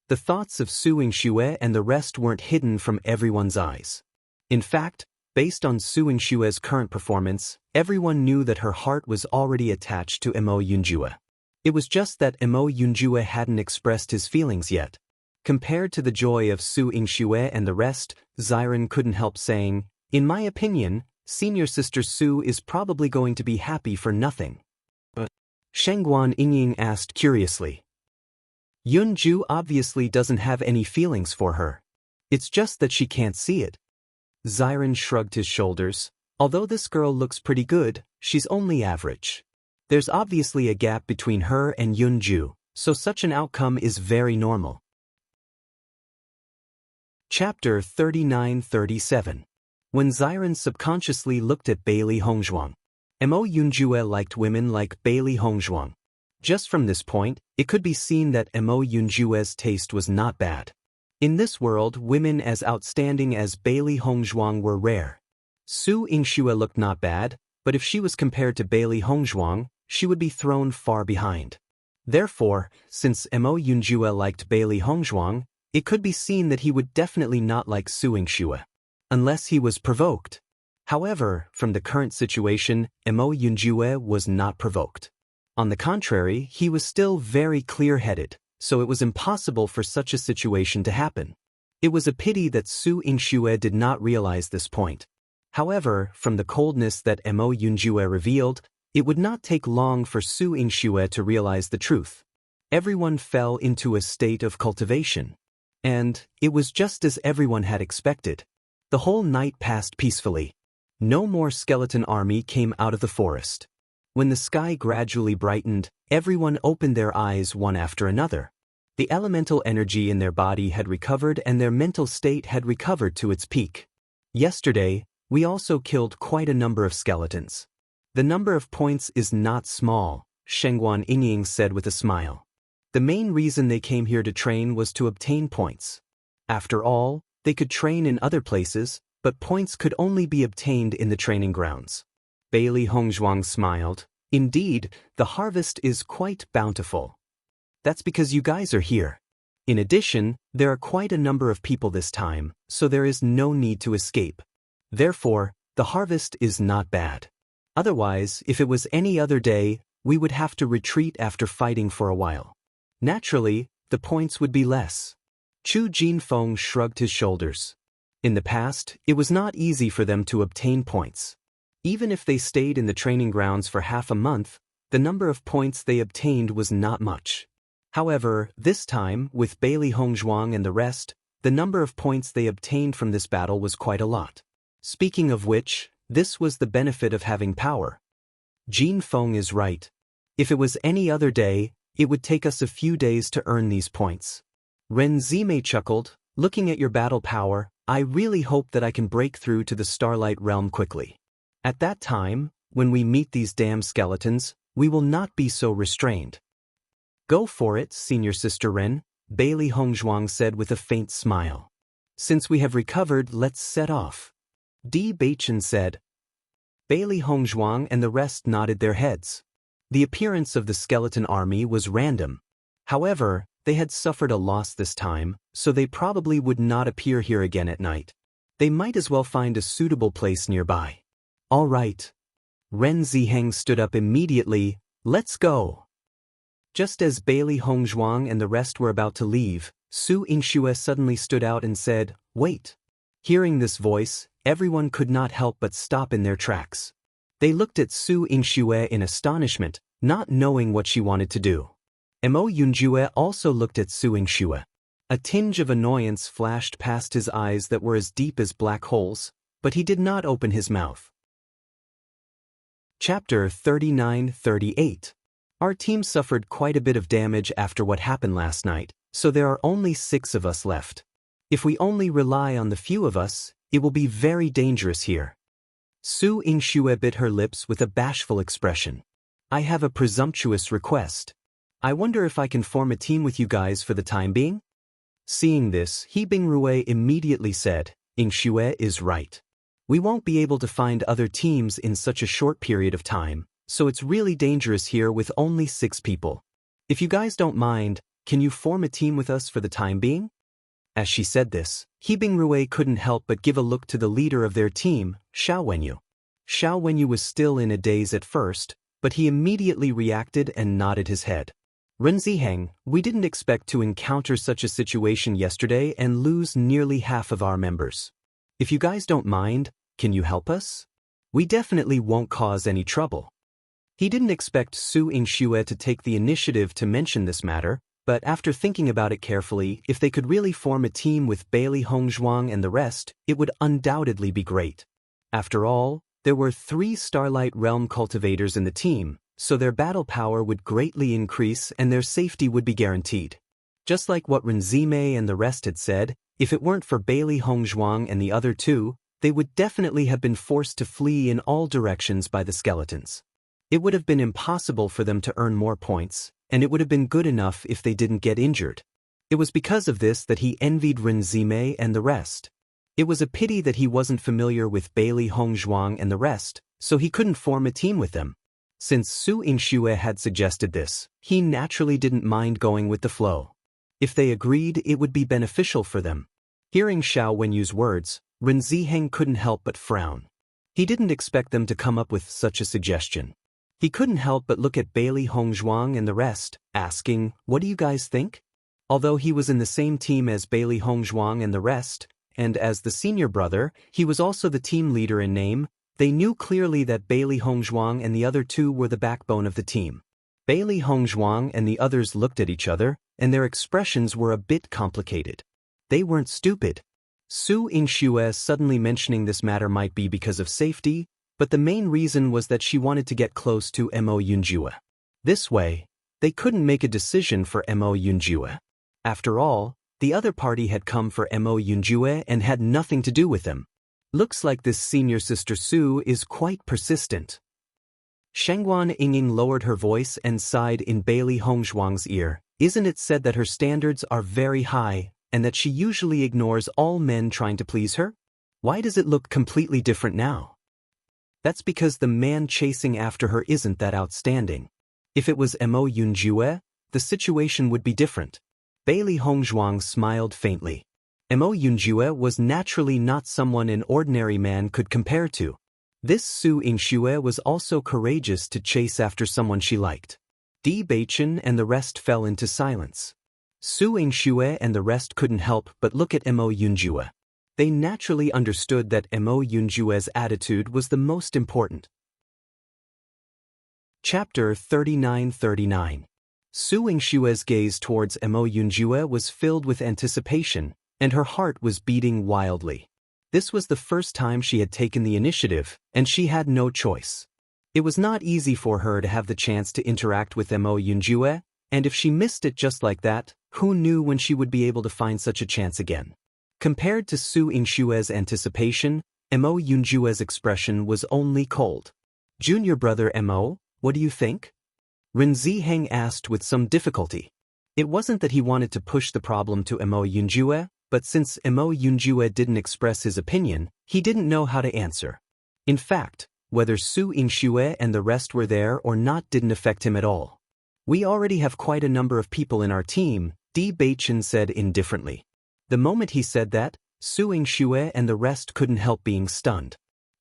The thoughts of Su Yingxue and the rest weren't hidden from everyone's eyes. In fact, based on Su Yingshue's current performance, everyone knew that her heart was already attached to Mo Yunjue. It was just that Mo Yunjue hadn't expressed his feelings yet. Compared to the joy of Su Yingxue and the rest, Xiren couldn't help saying, "In my opinion, senior sister Su is probably going to be happy for nothing." But Shengguan Yingying asked curiously. "Yunju obviously doesn't have any feelings for her. It's just that she can't see it." Xiren shrugged his shoulders. "Although this girl looks pretty good, she's only average. There's obviously a gap between her and Yunju, so such an outcome is very normal." Chapter 39-37. When Xiren subconsciously looked at Bailey Hongzhuang. Mo Yunjue liked women like Bailey Hongzhuang. Just from this point, it could be seen that Mo Yunjue's taste was not bad. In this world, women as outstanding as Bailey Hongzhuang were rare. Su Yingxue looked not bad, but if she was compared to Bailey Hongzhuang, she would be thrown far behind. Therefore, since Mo Yunjue liked Bailey Hongzhuang, it could be seen that he would definitely not like Su Yingxue, unless he was provoked. However, from the current situation, Mo Yunjue was not provoked. On the contrary, he was still very clear-headed, so it was impossible for such a situation to happen. It was a pity that Su Yingxue did not realize this point. However, from the coldness that Mo Yunjue revealed, it would not take long for Su Yingxue to realize the truth. Everyone fell into a state of cultivation. And it was just as everyone had expected. The whole night passed peacefully. No more skeleton army came out of the forest. When the sky gradually brightened, everyone opened their eyes one after another. The elemental energy in their body had recovered and their mental state had recovered to its peak. Yesterday, we also killed quite a number of skeletons. The number of points is not small, Shengguan Yingying said with a smile. The main reason they came here to train was to obtain points. After all, they could train in other places, but points could only be obtained in the training grounds. Bailey Hongzhuang smiled. Indeed, the harvest is quite bountiful. That's because you guys are here. In addition, there are quite a number of people this time, so there is no need to escape. Therefore, the harvest is not bad. Otherwise, if it was any other day, we would have to retreat after fighting for a while. Naturally, the points would be less. Chu Jinfeng shrugged his shoulders. In the past, it was not easy for them to obtain points. Even if they stayed in the training grounds for half a month, the number of points they obtained was not much. However, this time, with Bailey Hongzhuang and the rest, the number of points they obtained from this battle was quite a lot. Speaking of which, this was the benefit of having power. Jinfeng is right. If it was any other day, it would take us a few days to earn these points. Ren Zimei chuckled, looking at your battle power, I really hope that I can break through to the Starlight Realm quickly. At that time, when we meet these damn skeletons, we will not be so restrained. Go for it, Senior Sister Ren, Bailey Hongzhuang said with a faint smile. Since we have recovered, let's set off. Di Baichen said. Bailey Hongzhuang and the rest nodded their heads. The appearance of the skeleton army was random. However, they had suffered a loss this time, so they probably would not appear here again at night. They might as well find a suitable place nearby. All right. Ren Ziheng stood up immediately. Let's go. Just as Bailey Hongzhuang and the rest were about to leave, Su Yingxue suddenly stood out and said, Wait. Hearing this voice, everyone could not help but stop in their tracks. They looked at Su Yingxue in astonishment, not knowing what she wanted to do. Mo Yunjue also looked at Su Yingxue. A tinge of annoyance flashed past his eyes that were as deep as black holes, but he did not open his mouth. Chapter 39-38. Our team suffered quite a bit of damage after what happened last night, so there are only 6 of us left. If we only rely on the few of us, it will be very dangerous here. Su Yingxue bit her lips with a bashful expression. I have a presumptuous request. I wonder if I can form a team with you guys for the time being? Seeing this, He Bingrui immediately said, Yingxue is right. We won't be able to find other teams in such a short period of time, so it's really dangerous here with only 6 people. If you guys don't mind, can you form a team with us for the time being? As she said this, He Bingrui couldn't help but give a look to the leader of their team, Xiao Wenyu. Xiao Wenyu was still in a daze at first, but he immediately reacted and nodded his head. Ren Ziheng, we didn't expect to encounter such a situation yesterday and lose nearly half of our members. If you guys don't mind, can you help us? We definitely won't cause any trouble. He didn't expect Su Yingxue to take the initiative to mention this matter, but after thinking about it carefully, if they could really form a team with Bailey Hongzhuang and the rest, it would undoubtedly be great. After all, there were 3 Starlight Realm cultivators in the team, so their battle power would greatly increase and their safety would be guaranteed. Just like what Renzime and the rest had said, if it weren't for Bailey Hongzhuang and the other 2, they would definitely have been forced to flee in all directions by the skeletons. It would have been impossible for them to earn more points, and it would have been good enough if they didn't get injured. It was because of this that he envied Renzime and the rest. It was a pity that he wasn't familiar with Bailey Hongzhuang and the rest, so he couldn't form a team with them. Since Su Yingxue had suggested this, he naturally didn't mind going with the flow. If they agreed, it would be beneficial for them. Hearing Xiao Wenyu's words, Ren Ziheng couldn't help but frown. He didn't expect them to come up with such a suggestion. He couldn't help but look at Bailey Hongzhuang and the rest, asking, what do you guys think? Although he was in the same team as Bailey Hongzhuang and the rest, and as the senior brother, he was also the team leader in name, they knew clearly that Bailey Hongzhuang and the other 2 were the backbone of the team. Bailey Hongzhuang and the others looked at each other, and their expressions were a bit complicated. They weren't stupid. Su Yingxue suddenly mentioning this matter might be because of safety, but the main reason was that she wanted to get close to Mo Yunjue. This way, they couldn't make a decision for Mo Yunjue. After all, the other party had come for Mo Yunjue and had nothing to do with them. Looks like this senior sister Su is quite persistent. Shengguan Yinging lowered her voice and sighed in Bailey Hongzhuang's ear. Isn't it said that her standards are very high, and that she usually ignores all men trying to please her? Why does it look completely different now? That's because the man chasing after her isn't that outstanding. If it was Mo Yunjue, the situation would be different. Bailey Hongzhuang smiled faintly. Mo Yunjue was naturally not someone an ordinary man could compare to. This Su Yingxue was also courageous to chase after someone she liked. Bewitching and the rest fell into silence. Su Yingxue and the rest couldn't help but look at Mo Yunjue. They naturally understood that Mo Yunjue's attitude was the most important. Chapter 39-39. Su Yingxue's gaze towards Mo Yunjue was filled with anticipation, and her heart was beating wildly. This was the first time she had taken the initiative, and she had no choice. It was not easy for her to have the chance to interact with Mo Yunjue, and if she missed it just like that, who knew when she would be able to find such a chance again? Compared to Su Yingxue's anticipation, Mo Yunjue's expression was only cold. Junior brother Mo, what do you think? Ren Ziheng asked with some difficulty. It wasn't that he wanted to push the problem to Mo Yunjue, but since Mo Yunjue didn't express his opinion, he didn't know how to answer. In fact, whether Su Yingxue and the rest were there or not didn't affect him at all. We already have quite a number of people in our team, Di Beichen said indifferently. The moment he said that, Su Yingxue and the rest couldn't help being stunned.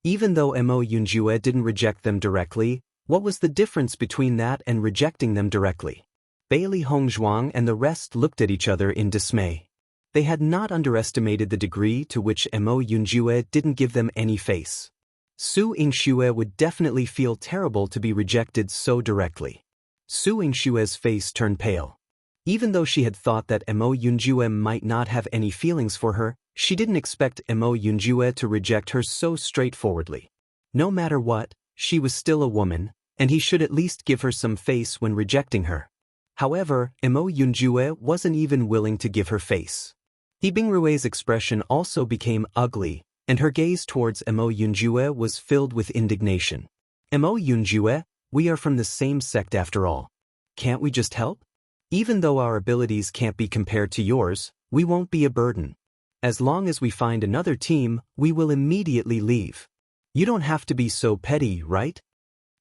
Even though Mo Yunjue didn't reject them directly, what was the difference between that and rejecting them directly? Bailey Hongzhuang and the rest looked at each other in dismay. They had not underestimated the degree to which Mo Yunjue didn't give them any face. Su Yingxue would definitely feel terrible to be rejected so directly. Su Yingxue's face turned pale. Even though she had thought that Mo Yunjue might not have any feelings for her, she didn't expect Mo Yunjue to reject her so straightforwardly. No matter what, she was still a woman, and he should at least give her some face when rejecting her. However, Mo Yunjue wasn't even willing to give her face. He Bingrue's expression also became ugly, and her gaze towards Mo Yunjue was filled with indignation. Mo Yunjue, we are from the same sect after all. Can't we just help? Even though our abilities can't be compared to yours, we won't be a burden. As long as we find another team, we will immediately leave. You don't have to be so petty, right?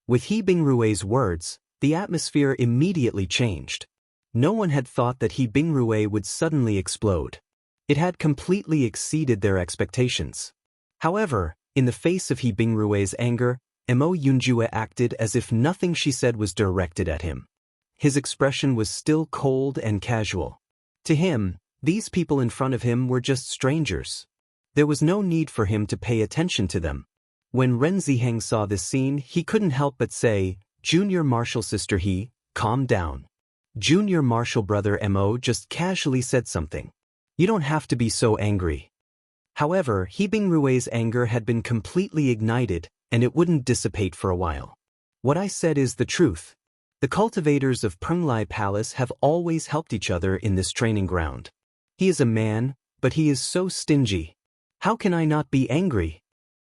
With He Bingrue's words, the atmosphere immediately changed. No one had thought that He Bingrue would suddenly explode. It had completely exceeded their expectations. However, in the face of He Bingrue's anger, Mo Yunjue acted as if nothing she said was directed at him. His expression was still cold and casual. To him, these people in front of him were just strangers. There was no need for him to pay attention to them. When Ren Ziheng saw this scene, he couldn't help but say, "Junior Marshal Sister He, calm down." Junior Marshal Brother Mo just casually said something. You don't have to be so angry. However, He Bingrue's anger had been completely ignited, and it wouldn't dissipate for a while. What I said is the truth. The cultivators of Penglai Palace have always helped each other in this training ground. He is a man, but he is so stingy. How can I not be angry?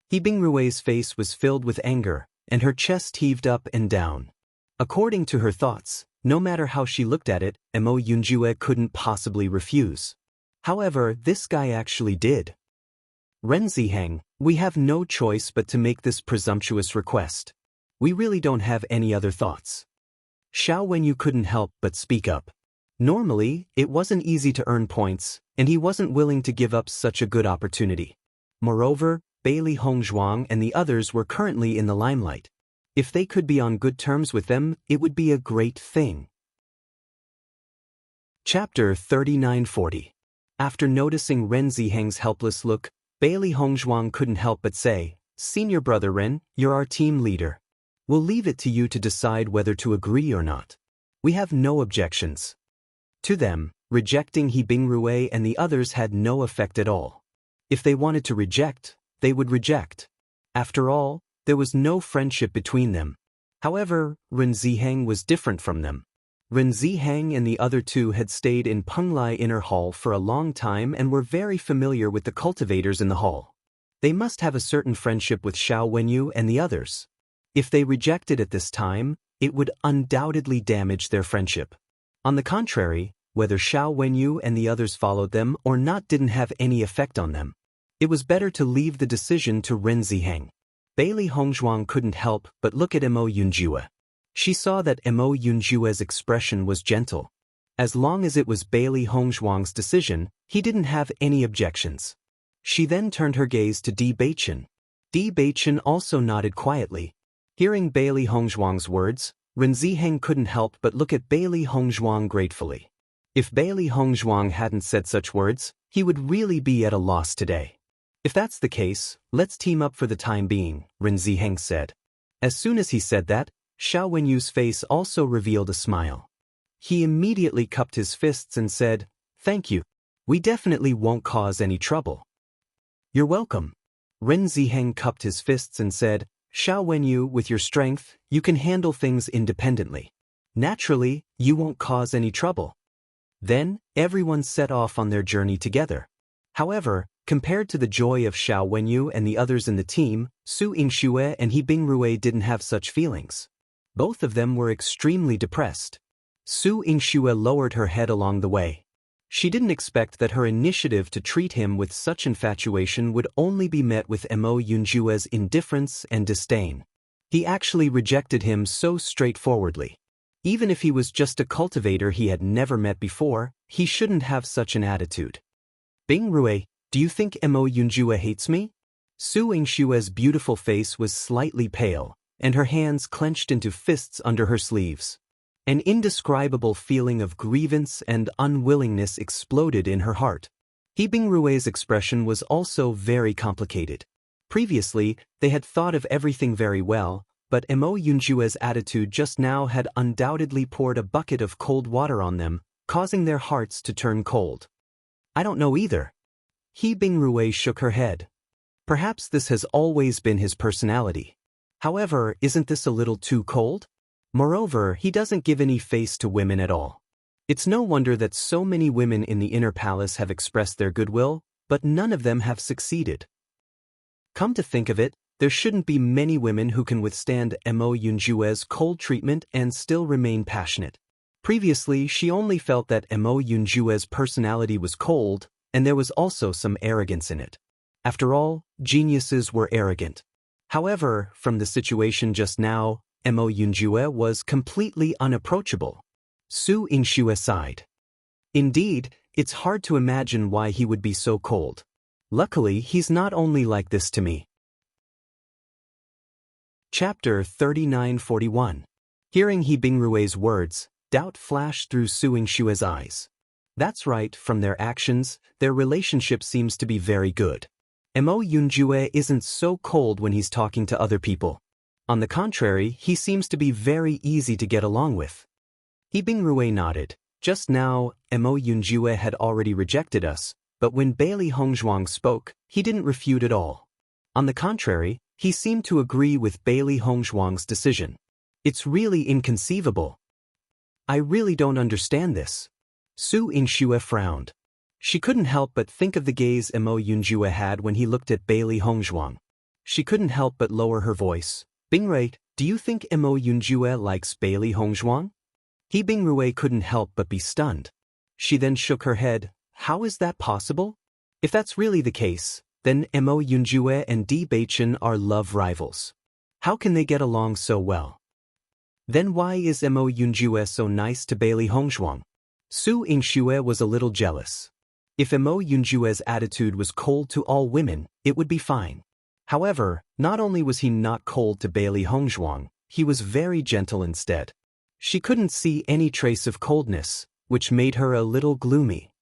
He Bingrue's face was filled with anger, and her chest heaved up and down. According to her thoughts, no matter how she looked at it, Mo Yunjue couldn't possibly refuse. However, this guy actually did. Ren Ziheng, we have no choice but to make this presumptuous request. We really don't have any other thoughts. Xiao Wenyu couldn't help but speak up. Normally, it wasn't easy to earn points, and he wasn't willing to give up such a good opportunity. Moreover, Bailey Hongzhuang and the others were currently in the limelight. If they could be on good terms with them, it would be a great thing. Chapter 39-40. After noticing Ren Ziheng's helpless look, Bailey Hongzhuang couldn't help but say, "Senior brother Ren, you're our team leader. We'll leave it to you to decide whether to agree or not. We have no objections." To them, rejecting He Bingrue and the others had no effect at all. If they wanted to reject, they would reject. After all, there was no friendship between them. However, Ren Ziheng was different from them. Ren Ziheng and the other two had stayed in Penglai Inner Hall for a long time and were very familiar with the cultivators in the hall. They must have a certain friendship with Xiao Wenyu and the others. If they rejected at this time, it would undoubtedly damage their friendship. On the contrary, whether Xiao Wenyu and the others followed them or not didn't have any effect on them. It was better to leave the decision to Ren Ziheng. Bailey Hongzhuang couldn't help but look at Mo Yunjue. She saw that Mo Yunjue's expression was gentle. As long as it was Bailey Hongzhuang's decision, he didn't have any objections. She then turned her gaze to Di Beichen. Di Beichen also nodded quietly. Hearing Bailey Hongzhuang's words, Ren Ziheng couldn't help but look at Bailey Hongzhuang gratefully. If Bailey Hongzhuang hadn't said such words, he would really be at a loss today. If that's the case, let's team up for the time being, Ren Ziheng said. As soon as he said that, Xiao Wenyu's face also revealed a smile. He immediately cupped his fists and said, "Thank you. We definitely won't cause any trouble." "You're welcome." Ren Ziheng cupped his fists and said, "Xiao Wenyu, with your strength, you can handle things independently. Naturally, you won't cause any trouble." Then, everyone set off on their journey together. However, compared to the joy of Xiao Wenyu and the others in the team, Su Yingxue and He Bingrui didn't have such feelings. Both of them were extremely depressed. Su Yingxue lowered her head along the way. She didn't expect that her initiative to treat him with such infatuation would only be met with Mo Yunjue's indifference and disdain. He actually rejected him so straightforwardly. Even if he was just a cultivator he had never met before, he shouldn't have such an attitude. "Bingrui, do you think Mo Yunjue hates me?" Su Yingshue's beautiful face was slightly pale, and her hands clenched into fists under her sleeves. An indescribable feeling of grievance and unwillingness exploded in her heart. He Bingrui's expression was also very complicated. Previously, they had thought of everything very well, but Mo Yunjue's attitude just now had undoubtedly poured a bucket of cold water on them, causing their hearts to turn cold. "I don't know either." He Bingrui shook her head. Perhaps this has always been his personality. However, isn't this a little too cold? Moreover, he doesn't give any face to women at all. It's no wonder that so many women in the inner palace have expressed their goodwill, but none of them have succeeded. Come to think of it, there shouldn't be many women who can withstand Mo Yunjue's cold treatment and still remain passionate. Previously, she only felt that Mo Yunjue's personality was cold, and there was also some arrogance in it. After all, geniuses were arrogant. However, from the situation just now, Mo Yunjue was completely unapproachable. Su Yingxue sighed. Indeed, it's hard to imagine why he would be so cold. Luckily, he's not only like this to me. Chapter 3941. Hearing He Bingrui's words, doubt flashed through Su Yingshue's eyes. That's right, from their actions, their relationship seems to be very good. Mo Yunjue isn't so cold when he's talking to other people. On the contrary, he seems to be very easy to get along with. He Bingrui nodded. Just now, Mo Yunjue had already rejected us, but when Bailey Hongzhuang spoke, he didn't refute at all. On the contrary, he seemed to agree with Bailey Hongzhuang's decision. It's really inconceivable. I really don't understand this. Su Yingxue frowned. She couldn't help but think of the gaze Mo Yunjue had when he looked at Bailey Hongzhuang. She couldn't help but lower her voice. "Bingrui, do you think Mo Yunjue likes Bailey Hongzhuang?" He Bingrui couldn't help but be stunned. She then shook her head. How is that possible? If that's really the case, then Mo Yunjue and Di Beichen are love rivals. How can they get along so well? Then why is Mo Yunjue so nice to Bailey Hongzhuang? Su Yingxue was a little jealous. If Mo Yunjue's attitude was cold to all women, it would be fine. However, not only was he not cold to Bailey Hongzhuang, he was very gentle instead. She couldn't see any trace of coldness, which made her a little gloomy.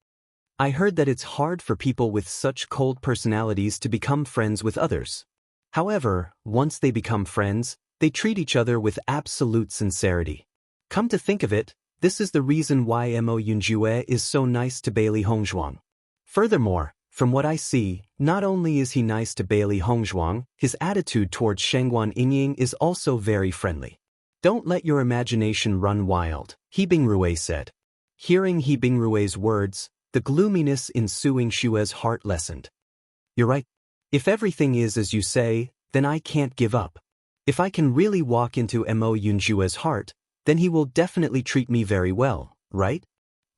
I heard that it's hard for people with such cold personalities to become friends with others. However, once they become friends, they treat each other with absolute sincerity. Come to think of it, this is the reason why Mo Yunjue is so nice to Bailey Hongzhuang. Furthermore, from what I see, not only is he nice to Bailey Hongzhuang, his attitude towards Shangguan Yingying is also very friendly. Don't let your imagination run wild, He Bingrui said. Hearing He Bingrui's words, the gloominess in Su Yingshue's heart lessened. You're right. If everything is as you say, then I can't give up. If I can really walk into Mo Yunjue's heart, then he will definitely treat me very well, right?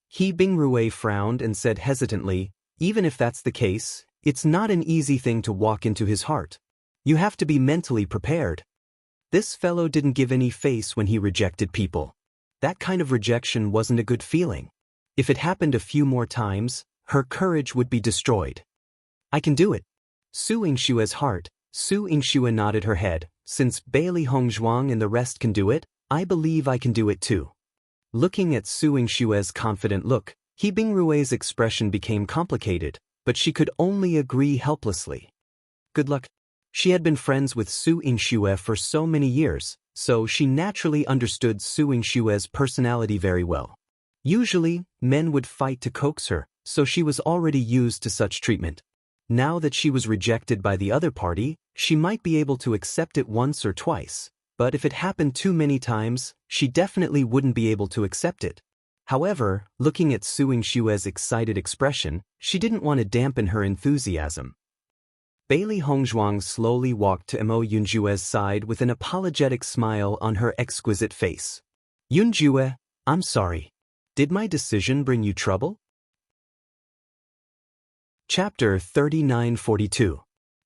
He Bingrui frowned and said hesitantly, even if that's the case, It's not an easy thing to walk into his heart. You have to be mentally prepared. This fellow didn't give any face when he rejected people. That kind of rejection wasn't a good feeling. If it happened a few more times, her courage would be destroyed. I can do it. Su Yingshue's heart. Su Yingxue nodded her head. Since Bailey Hongzhuang and the rest can do it, I believe I can do it too. Looking at Su Yingshue's confident look, He Bingrue's expression became complicated, but she could only agree helplessly. Good luck. She had been friends with Su Yingxue for so many years, so she naturally understood Su Yingshue's personality very well. Usually, men would fight to coax her, so she was already used to such treatment. Now that she was rejected by the other party, she might be able to accept it once or twice, but if it happened too many times, she definitely wouldn't be able to accept it. However, looking at Su Yingshue's excited expression, she didn't want to dampen her enthusiasm. Bailey Hongzhuang slowly walked to Mo Yunjue's side with an apologetic smile on her exquisite face. Yunjue, I'm sorry. Did my decision bring you trouble? Chapter 3942.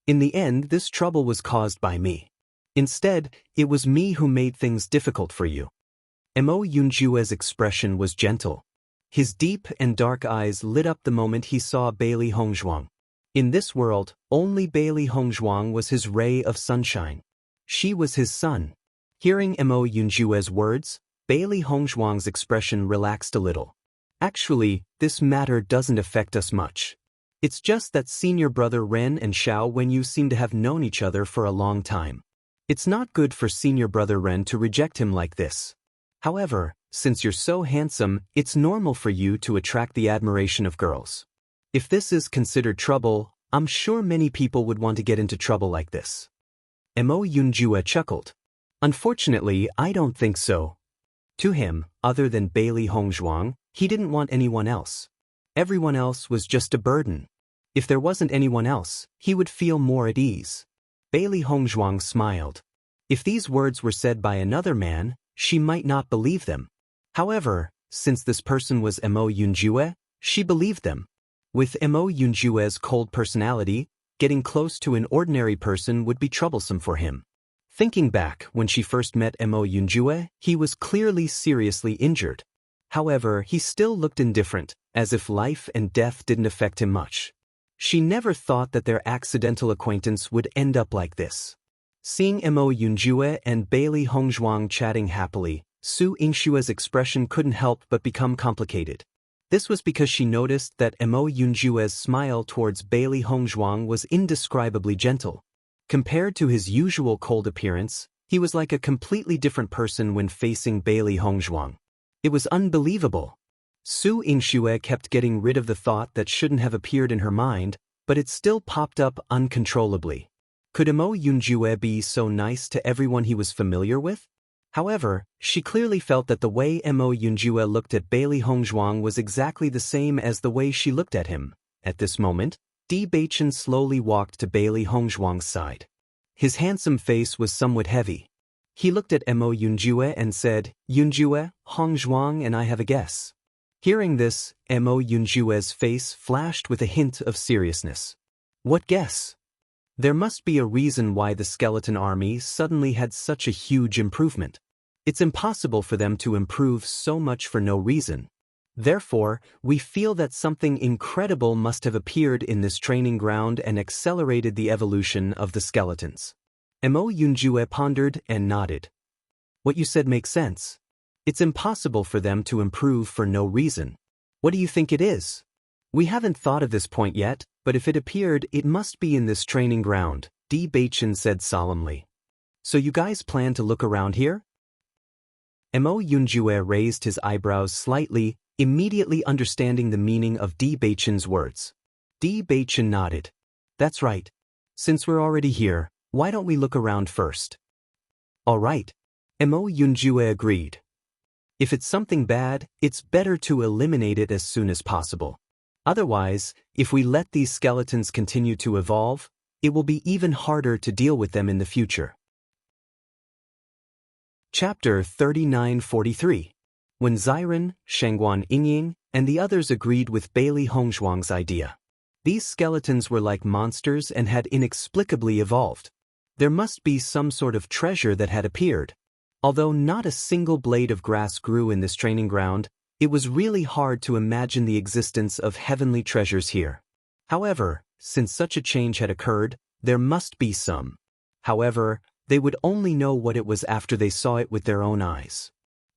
In the end, this trouble was caused by me. Instead, it was me who made things difficult for you. Mo Yunjue's expression was gentle. His deep and dark eyes lit up the moment he saw Bailey Hongzhuang. In this world, only Bailey Hongzhuang was his ray of sunshine. She was his sun. Hearing Mo Yunjue's words, Bailey Hongzhuang's expression relaxed a little. Actually, this matter doesn't affect us much. It's just that senior brother Ren and Xiao Wenyu seem to have known each other for a long time. It's not good for senior brother Ren to reject him like this. However, since you're so handsome, it's normal for you to attract the admiration of girls. If this is considered trouble, I'm sure many people would want to get into trouble like this. Mo Yunjue chuckled. Unfortunately, I don't think so. To him, other than Bailey Hongzhuang, he didn't want anyone else. Everyone else was just a burden. If there wasn't anyone else, he would feel more at ease. Bailey Hongzhuang smiled. If these words were said by another man, she might not believe them. However, since this person was Mo Yunjue, she believed them. With Mo Yunjue's cold personality, getting close to an ordinary person would be troublesome for him. Thinking back, when she first met Mo Yunjue, he was clearly seriously injured. However, he still looked indifferent, as if life and death didn't affect him much. She never thought that their accidental acquaintance would end up like this. Seeing Mo Yunjue and Bailey Hongzhuang chatting happily, Su Yingshue's expression couldn't help but become complicated. This was because she noticed that Mo Yunjue's smile towards Bailey Hongzhuang was indescribably gentle. Compared to his usual cold appearance, he was like a completely different person when facing Bailey Hongzhuang. It was unbelievable. Su Yingxue kept getting rid of the thought that shouldn't have appeared in her mind, but it still popped up uncontrollably. Could Mo Yunjue be so nice to everyone he was familiar with? However, she clearly felt that the way Mo Yunjue looked at Bailey Hongzhuang was exactly the same as the way she looked at him. At this moment, Bewitching slowly walked to Bailey Hongzhuang's side. His handsome face was somewhat heavy. He looked at Mo Yunjue and said, Yunjue, Hongzhuang and I have a guess. Hearing this, Mo Yunjue's face flashed with a hint of seriousness. What guess? There must be a reason why the skeleton army suddenly had such a huge improvement. It's impossible for them to improve so much for no reason. Therefore, we feel that something incredible must have appeared in this training ground and accelerated the evolution of the skeletons. Mo Yunjue pondered and nodded. What you said makes sense. It's impossible for them to improve for no reason. What do you think it is? We haven't thought of this point yet, but if it appeared, it must be in this training ground, Bewitching said solemnly. So you guys plan to look around here? Mo Yunjue raised his eyebrows slightly, immediately understanding the meaning of Bewitching's words. Bewitching nodded. That's right. Since we're already here, why don't we look around first? All right. Mo Yunjue agreed. If it's something bad, it's better to eliminate it as soon as possible. Otherwise, if we let these skeletons continue to evolve, it will be even harder to deal with them in the future. Chapter 3943. When Xiren, Shangguan Yingying, and the others agreed with Bailey Hongzhuang's idea. These skeletons were like monsters and had inexplicably evolved. There must be some sort of treasure that had appeared. Although not a single blade of grass grew in this training ground, it was really hard to imagine the existence of heavenly treasures here. However, since such a change had occurred, there must be some. However, they would only know what it was after they saw it with their own eyes.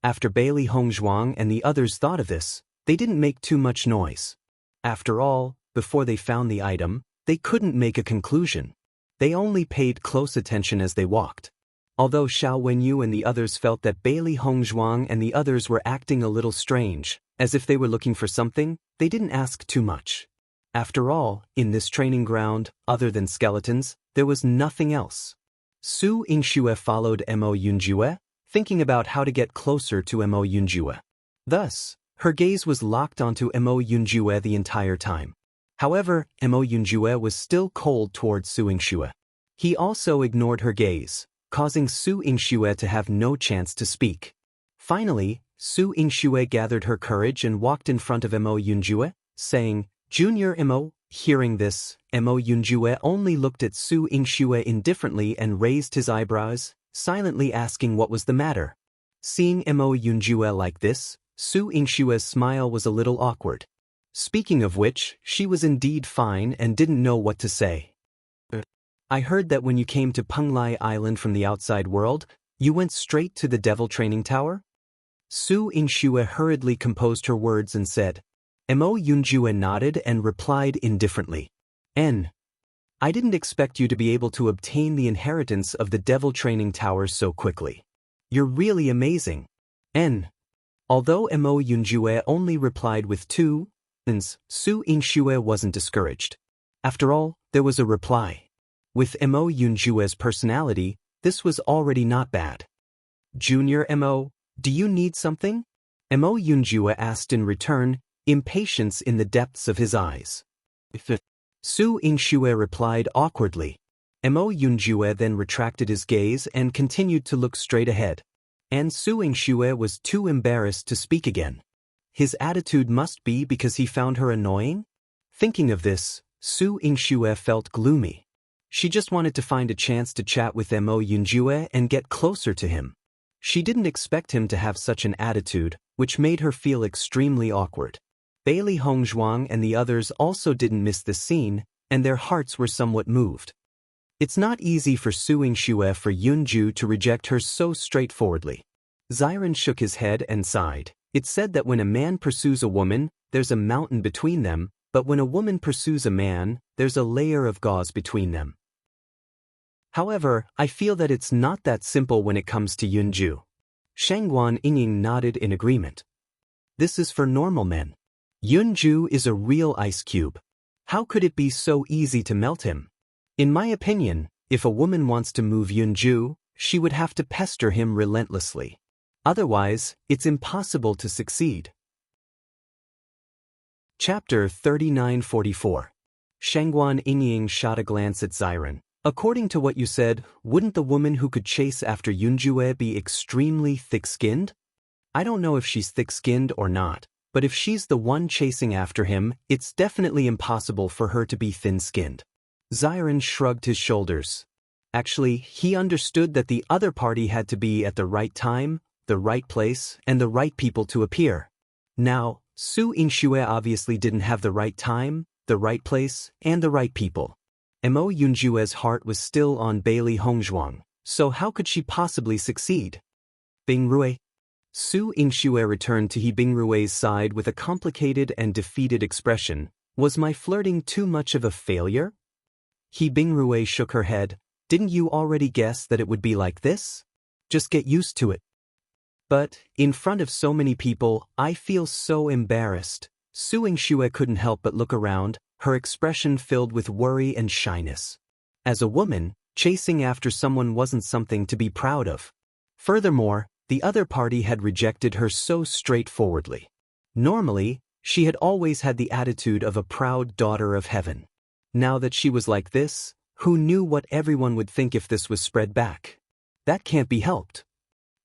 After Bailey Hongzhuang and the others thought of this, they didn't make too much noise. After all, before they found the item, they couldn't make a conclusion. They only paid close attention as they walked. Although Xiao Wenyu and the others felt that Bailey Hongzhuang and the others were acting a little strange, as if they were looking for something, they didn't ask too much. After all, in this training ground, other than skeletons, there was nothing else. Su Yingxue followed Mo Yunjue, thinking about how to get closer to Mo Yunjue. Thus, her gaze was locked onto Mo Yunjue the entire time. However, Mo Yunjue was still cold towards Su Yingxue. He also ignored her gaze, causing Su Yingxue to have no chance to speak. Finally, Su Yingxue gathered her courage and walked in front of Mo Yunjue, saying, "Junior Mo." Hearing this, Mo Yunjue only looked at Su Yingxue indifferently and raised his eyebrows, silently asking what was the matter. Seeing Mo Yunjue like this, Su Yingxue's smile was a little awkward. Speaking of which, she was indeed fine and didn't know what to say. "I heard that when you came to Penglai Island from the outside world, you went straight to the Devil Training Tower?" Su Yingxue hurriedly composed her words and said. Mo Yunjue nodded and replied indifferently. I didn't expect you to be able to obtain the inheritance of the Devil Training Tower so quickly. You're really amazing. Although Mo Yunjue only replied with two N's, Su Yingxue wasn't discouraged. After all, there was a reply. With Mo Yunjue's personality, this was already not bad. "Junior Mo, do you need something?" Mo Yunjue asked in return, impatience in the depths of his eyes. Su Yingxue replied awkwardly. Mo Yunjue then retracted his gaze and continued to look straight ahead. And Su Yingxue was too embarrassed to speak again. His attitude must be because he found her annoying? Thinking of this, Su Yingxue felt gloomy. She just wanted to find a chance to chat with Mo Yunjue and get closer to him. She didn't expect him to have such an attitude, which made her feel extremely awkward. Bailey Hongzhuang and the others also didn't miss this scene, and their hearts were somewhat moved. It's not easy for Su Yingxue for Yunju to reject her so straightforwardly. Xiren shook his head and sighed. It's said that when a man pursues a woman, there's a mountain between them, but when a woman pursues a man, there's a layer of gauze between them. However, I feel that it's not that simple when it comes to Yunju. Shangguan Yingying nodded in agreement. This is for normal men. Yunju is a real ice cube. How could it be so easy to melt him? In my opinion, if a woman wants to move Yunju, she would have to pester him relentlessly. Otherwise, it's impossible to succeed. Chapter 3944. Shangguan Yingying shot a glance at Xiren. According to what you said, wouldn't the woman who could chase after Yunjue be extremely thick-skinned? I don't know if she's thick-skinned or not, but if she's the one chasing after him, it's definitely impossible for her to be thin-skinned. Xiren shrugged his shoulders. Actually, he understood that the other party had to be at the right time, the right place, and the right people to appear. Now, Su Yingxue obviously didn't have the right time, the right place, and the right people. Mo Yunjue's heart was still on Bailey Hongzhuang, so how could she possibly succeed? Bingrue. Su Yingxue returned to He Bingrue's side with a complicated and defeated expression. Was my flirting too much of a failure? He Bingrue shook her head. Didn't you already guess that it would be like this? Just get used to it. But, in front of so many people, I feel so embarrassed. Su Yingxue couldn't help but look around, her expression filled with worry and shyness. As a woman, chasing after someone wasn't something to be proud of. Furthermore, the other party had rejected her so straightforwardly. Normally, she had always had the attitude of a proud daughter of heaven. Now that she was like this, who knew what everyone would think if this was spread back? That can't be helped.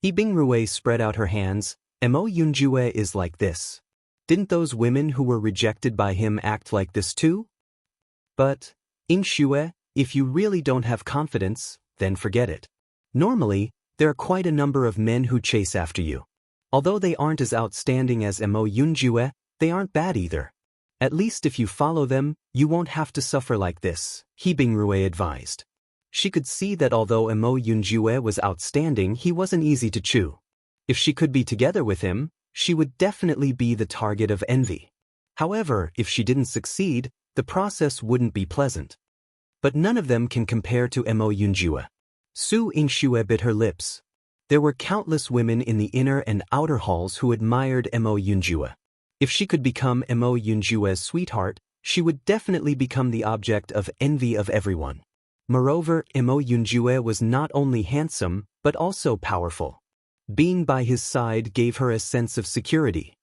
He Bingrue spread out her hands. Mo Yunjue is like this. Didn't those women who were rejected by him act like this too? But, Yingxue, if you really don't have confidence, then forget it. Normally, there are quite a number of men who chase after you. Although they aren't as outstanding as Mo Yunjue, they aren't bad either. At least if you follow them, you won't have to suffer like this, He Bingrue advised. She could see that although Mo Yunjue was outstanding, he wasn't easy to chew. If she could be together with him, she would definitely be the target of envy. However, if she didn't succeed, the process wouldn't be pleasant. But none of them can compare to Mo Yunjue. Su Yingxue bit her lips. There were countless women in the inner and outer halls who admired Mo Yunjue. If she could become Mo Yunjue's sweetheart, she would definitely become the object of envy of everyone. Moreover, Mo Yunjue was not only handsome, but also powerful. Being by his side gave her a sense of security.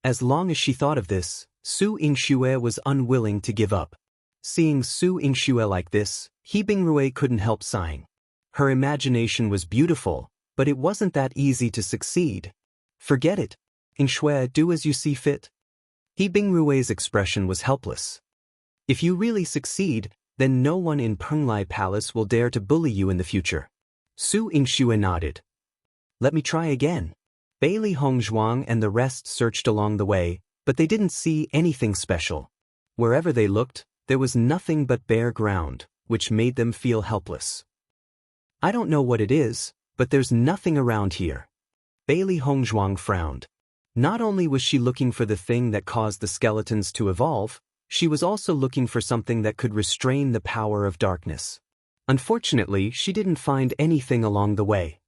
As long as she thought of this, Su Yingxue was unwilling to give up. Seeing Su Yingxue like this, He Bingrue couldn't help sighing. Her imagination was beautiful, but it wasn't that easy to succeed. Forget it. Yingxue, do as you see fit. He Bingrue's expression was helpless. If you really succeed, then no one in Penglai Palace will dare to bully you in the future. Su Yingxue nodded. Let me try again. Bailey Hongzhuang and the rest searched along the way, but they didn't see anything special. Wherever they looked, there was nothing but bare ground, which made them feel helpless. I don't know what it is, but there's nothing around here. Bailey Hongzhuang frowned. Not only was she looking for the thing that caused the skeletons to evolve, she was also looking for something that could restrain the power of darkness. Unfortunately, she didn't find anything along the way.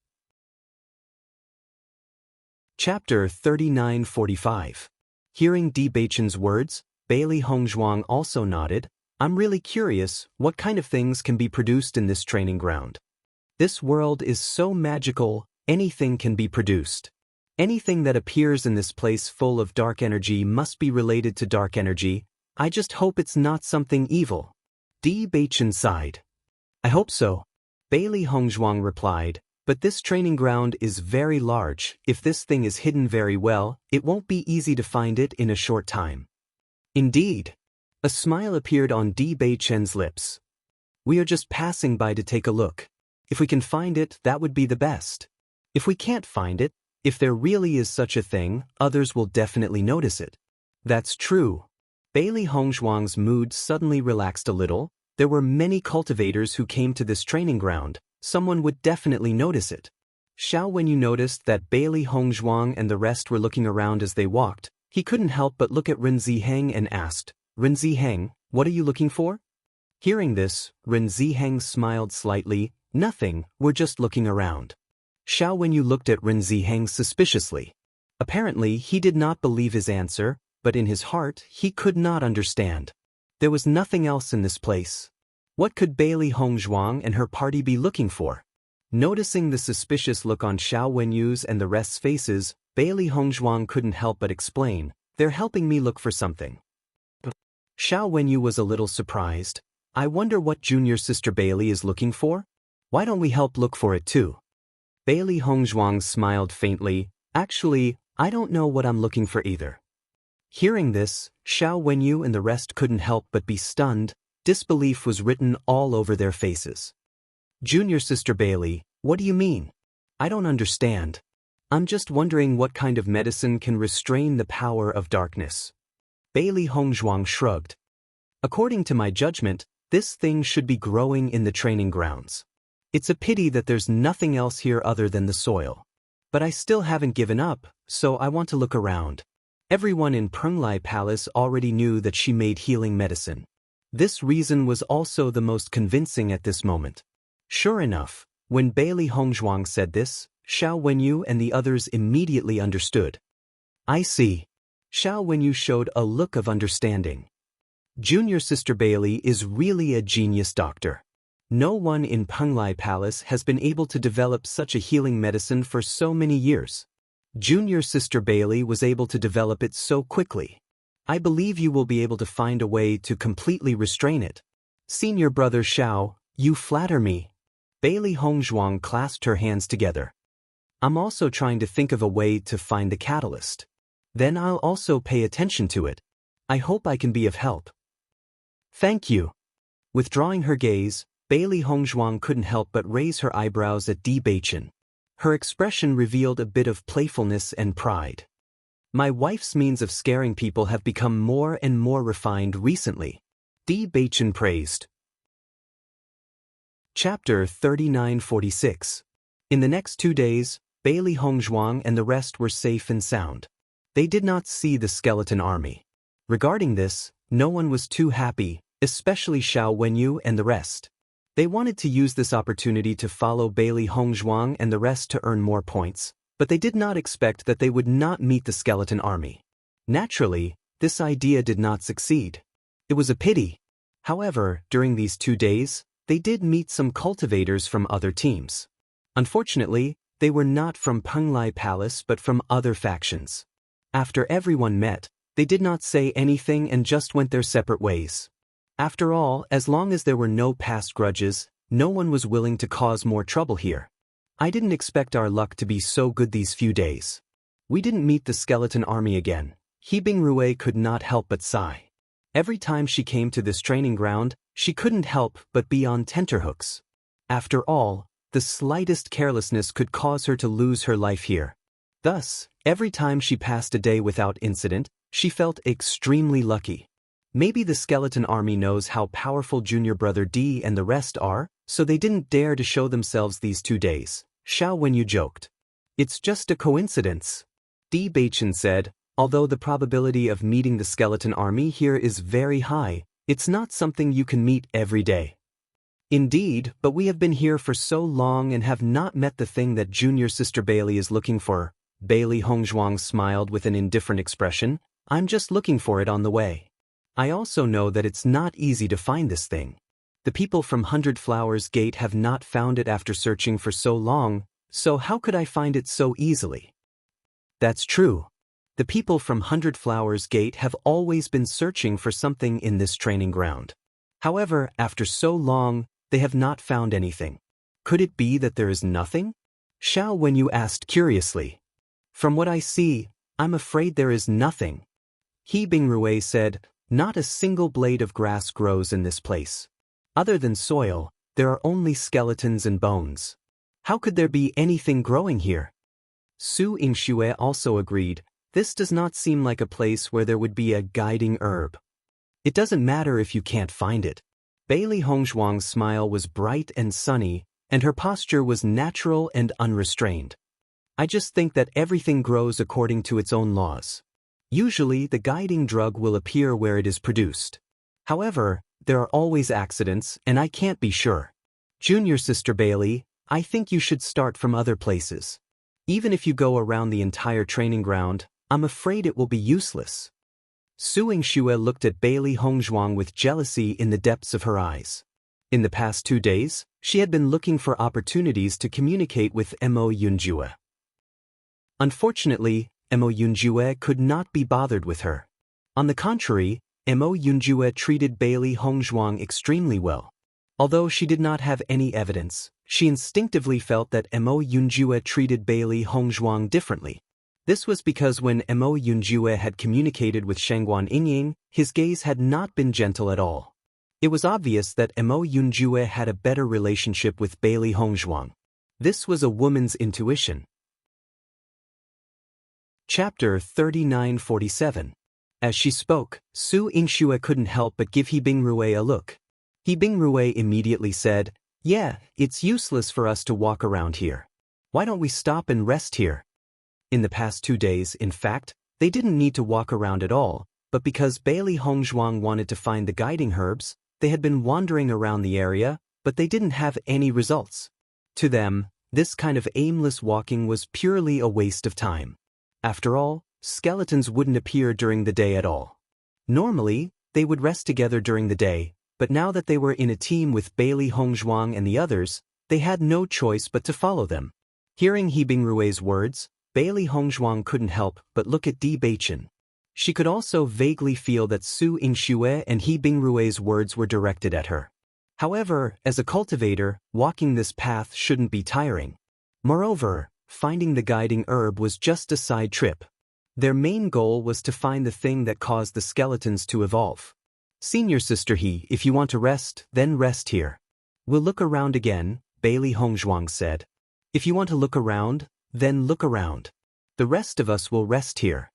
Chapter 3945. Hearing Bewitching's words, Bailey Hongzhuang also nodded. I'm really curious, what kind of things can be produced in this training ground? This world is so magical, anything can be produced. Anything that appears in this place full of dark energy must be related to dark energy. I just hope it's not something evil. Bewitching sighed. I hope so. Bailey Hongzhuang replied, but this training ground is very large. If this thing is hidden very well, it won't be easy to find it in a short time. Indeed. A smile appeared on Bewitching's lips. We are just passing by to take a look. If we can find it, that would be the best. If we can't find it, if there really is such a thing, others will definitely notice it. That's true. Bailey Hongzhuang's mood suddenly relaxed a little. There were many cultivators who came to this training ground. Someone would definitely notice it. Xiao Wenyu noticed that Bailey Hongzhuang and the rest were looking around as they walked. He couldn't help but look at Ren Ziheng and asked, Ren Ziheng, what are you looking for? Hearing this, Ren Ziheng smiled slightly. Nothing, we're just looking around. Xiao Wenyu looked at Ren Ziheng suspiciously. Apparently, he did not believe his answer, but in his heart, he could not understand. There was nothing else in this place. What could Bailey Hongzhuang and her party be looking for? Noticing the suspicious look on Xiao Wenyu's and the rest's faces, Bailey Hongzhuang couldn't help but explain, they're helping me look for something. Xiao Wenyu was a little surprised. I wonder what junior sister Bailey is looking for? Why don't we help look for it too? Bailey Hongzhuang smiled faintly. Actually, I don't know what I'm looking for either. Hearing this, Xiao Wenyu and the rest couldn't help but be stunned. Disbelief was written all over their faces. Junior sister Bailey, what do you mean? I don't understand. I'm just wondering what kind of medicine can restrain the power of darkness. Bailey Hongzhuang shrugged. According to my judgment, this thing should be growing in the training grounds. It's a pity that there's nothing else here other than the soil. But I still haven't given up, so I want to look around. Everyone in Penglai Palace already knew that she made healing medicine. This reason was also the most convincing at this moment. Sure enough, when Bailey Hongzhuang said this, Xiao Wenyu and the others immediately understood. I see. Xiao Wenyu showed a look of understanding. Junior sister Bailey is really a genius doctor. No one in Penglai Palace has been able to develop such a healing medicine for so many years. Junior sister Bailey was able to develop it so quickly. I believe you will be able to find a way to completely restrain it. Senior brother Xiao, you flatter me. Bailey Hongzhuang clasped her hands together. I'm also trying to think of a way to find the catalyst. Then I'll also pay attention to it. I hope I can be of help. Thank you. Withdrawing her gaze, Bailey Hongzhuang couldn't help but raise her eyebrows at Bewitching. Her expression revealed a bit of playfulness and pride. My wife's means of scaring people have become more and more refined recently. Bewitching praised. Chapter 3946. In the next 2 days, Bailey Hongzhuang and the rest were safe and sound. They did not see the skeleton army. Regarding this, no one was too happy, especially Xiao Wenyu and the rest. They wanted to use this opportunity to follow Bailey Hongzhuang and the rest to earn more points, but they did not expect that they would not meet the skeleton army. Naturally, this idea did not succeed. It was a pity. However, during these 2 days, they did meet some cultivators from other teams. Unfortunately, they were not from Penglai Palace but from other factions. After everyone met, they did not say anything and just went their separate ways. After all, as long as there were no past grudges, no one was willing to cause more trouble here. I didn't expect our luck to be so good these few days. We didn't meet the skeleton army again. He Bingrui could not help but sigh. Every time she came to this training ground, she couldn't help but be on tenterhooks. After all, the slightest carelessness could cause her to lose her life here. Thus, every time she passed a day without incident, she felt extremely lucky. Maybe the skeleton army knows how powerful junior brother D and the rest are, so they didn't dare to show themselves these 2 days. Xiao Wenyu joked. It's just a coincidence. D Baichen said, although the probability of meeting the skeleton army here is very high, it's not something you can meet every day. Indeed, but we have been here for so long and have not met the thing that junior sister Bailey is looking for. Bailey Hongzhuang smiled with an indifferent expression. I'm just looking for it on the way. I also know that it's not easy to find this thing. The people from 100 Flowers Gate have not found it after searching for so long, so how could I find it so easily? That's true. The people from 100 Flowers Gate have always been searching for something in this training ground. However, after so long, they have not found anything. Could it be that there is nothing? Xiao Wenyu asked curiously. From what I see, I'm afraid there is nothing. He Bingrui said, not a single blade of grass grows in this place. Other than soil, there are only skeletons and bones. How could there be anything growing here? Su Yingxue also agreed, this does not seem like a place where there would be a guiding herb. It doesn't matter if you can't find it. Bailey Hongzhuang's smile was bright and sunny, and her posture was natural and unrestrained. I just think that everything grows according to its own laws. Usually, the guiding drug will appear where it is produced. However, there are always accidents, and I can't be sure. Junior Sister Bailey, I think you should start from other places. Even if you go around the entire training ground, I'm afraid it will be useless. Su Yingxue looked at Bailey Hongzhuang with jealousy in the depths of her eyes. In the past 2 days, she had been looking for opportunities to communicate with Mo Yunjue. Unfortunately, Mo Yunjue could not be bothered with her. On the contrary, Mo Yunjue treated Bailey Hongzhuang extremely well. Although she did not have any evidence, she instinctively felt that Mo Yunjue treated Bailey Hongzhuang differently. This was because when Mo Yunjue had communicated with Shangguan Yingying, his gaze had not been gentle at all. It was obvious that Mo Yunjue had a better relationship with Bailey Hongzhuang. This was a woman's intuition. Chapter 3947. As she spoke, Su Yingxue couldn't help but give He Bingrui a look. He Bingrui immediately said, yeah, it's useless for us to walk around here. Why don't we stop and rest here? In the past 2 days, in fact, they didn't need to walk around at all, but because Bailey Hongzhuang wanted to find the guiding herbs, they had been wandering around the area, but they didn't have any results. To them, this kind of aimless walking was purely a waste of time. After all, skeletons wouldn't appear during the day at all. Normally, they would rest together during the day, but now that they were in a team with Bailey Hongzhuang and the others, they had no choice but to follow them. Hearing He Bingrui's words, Bailey Hongzhuang couldn't help but look at Di Baichen. She could also vaguely feel that Su Yingxue and He Bingrui's words were directed at her. However, as a cultivator, walking this path shouldn't be tiring. Moreover, finding the guiding herb was just a side trip. Their main goal was to find the thing that caused the skeletons to evolve. Senior Sister He, if you want to rest, then rest here. We'll look around again, Bailey Hongzhuang said. If you want to look around, then look around. The rest of us will rest here.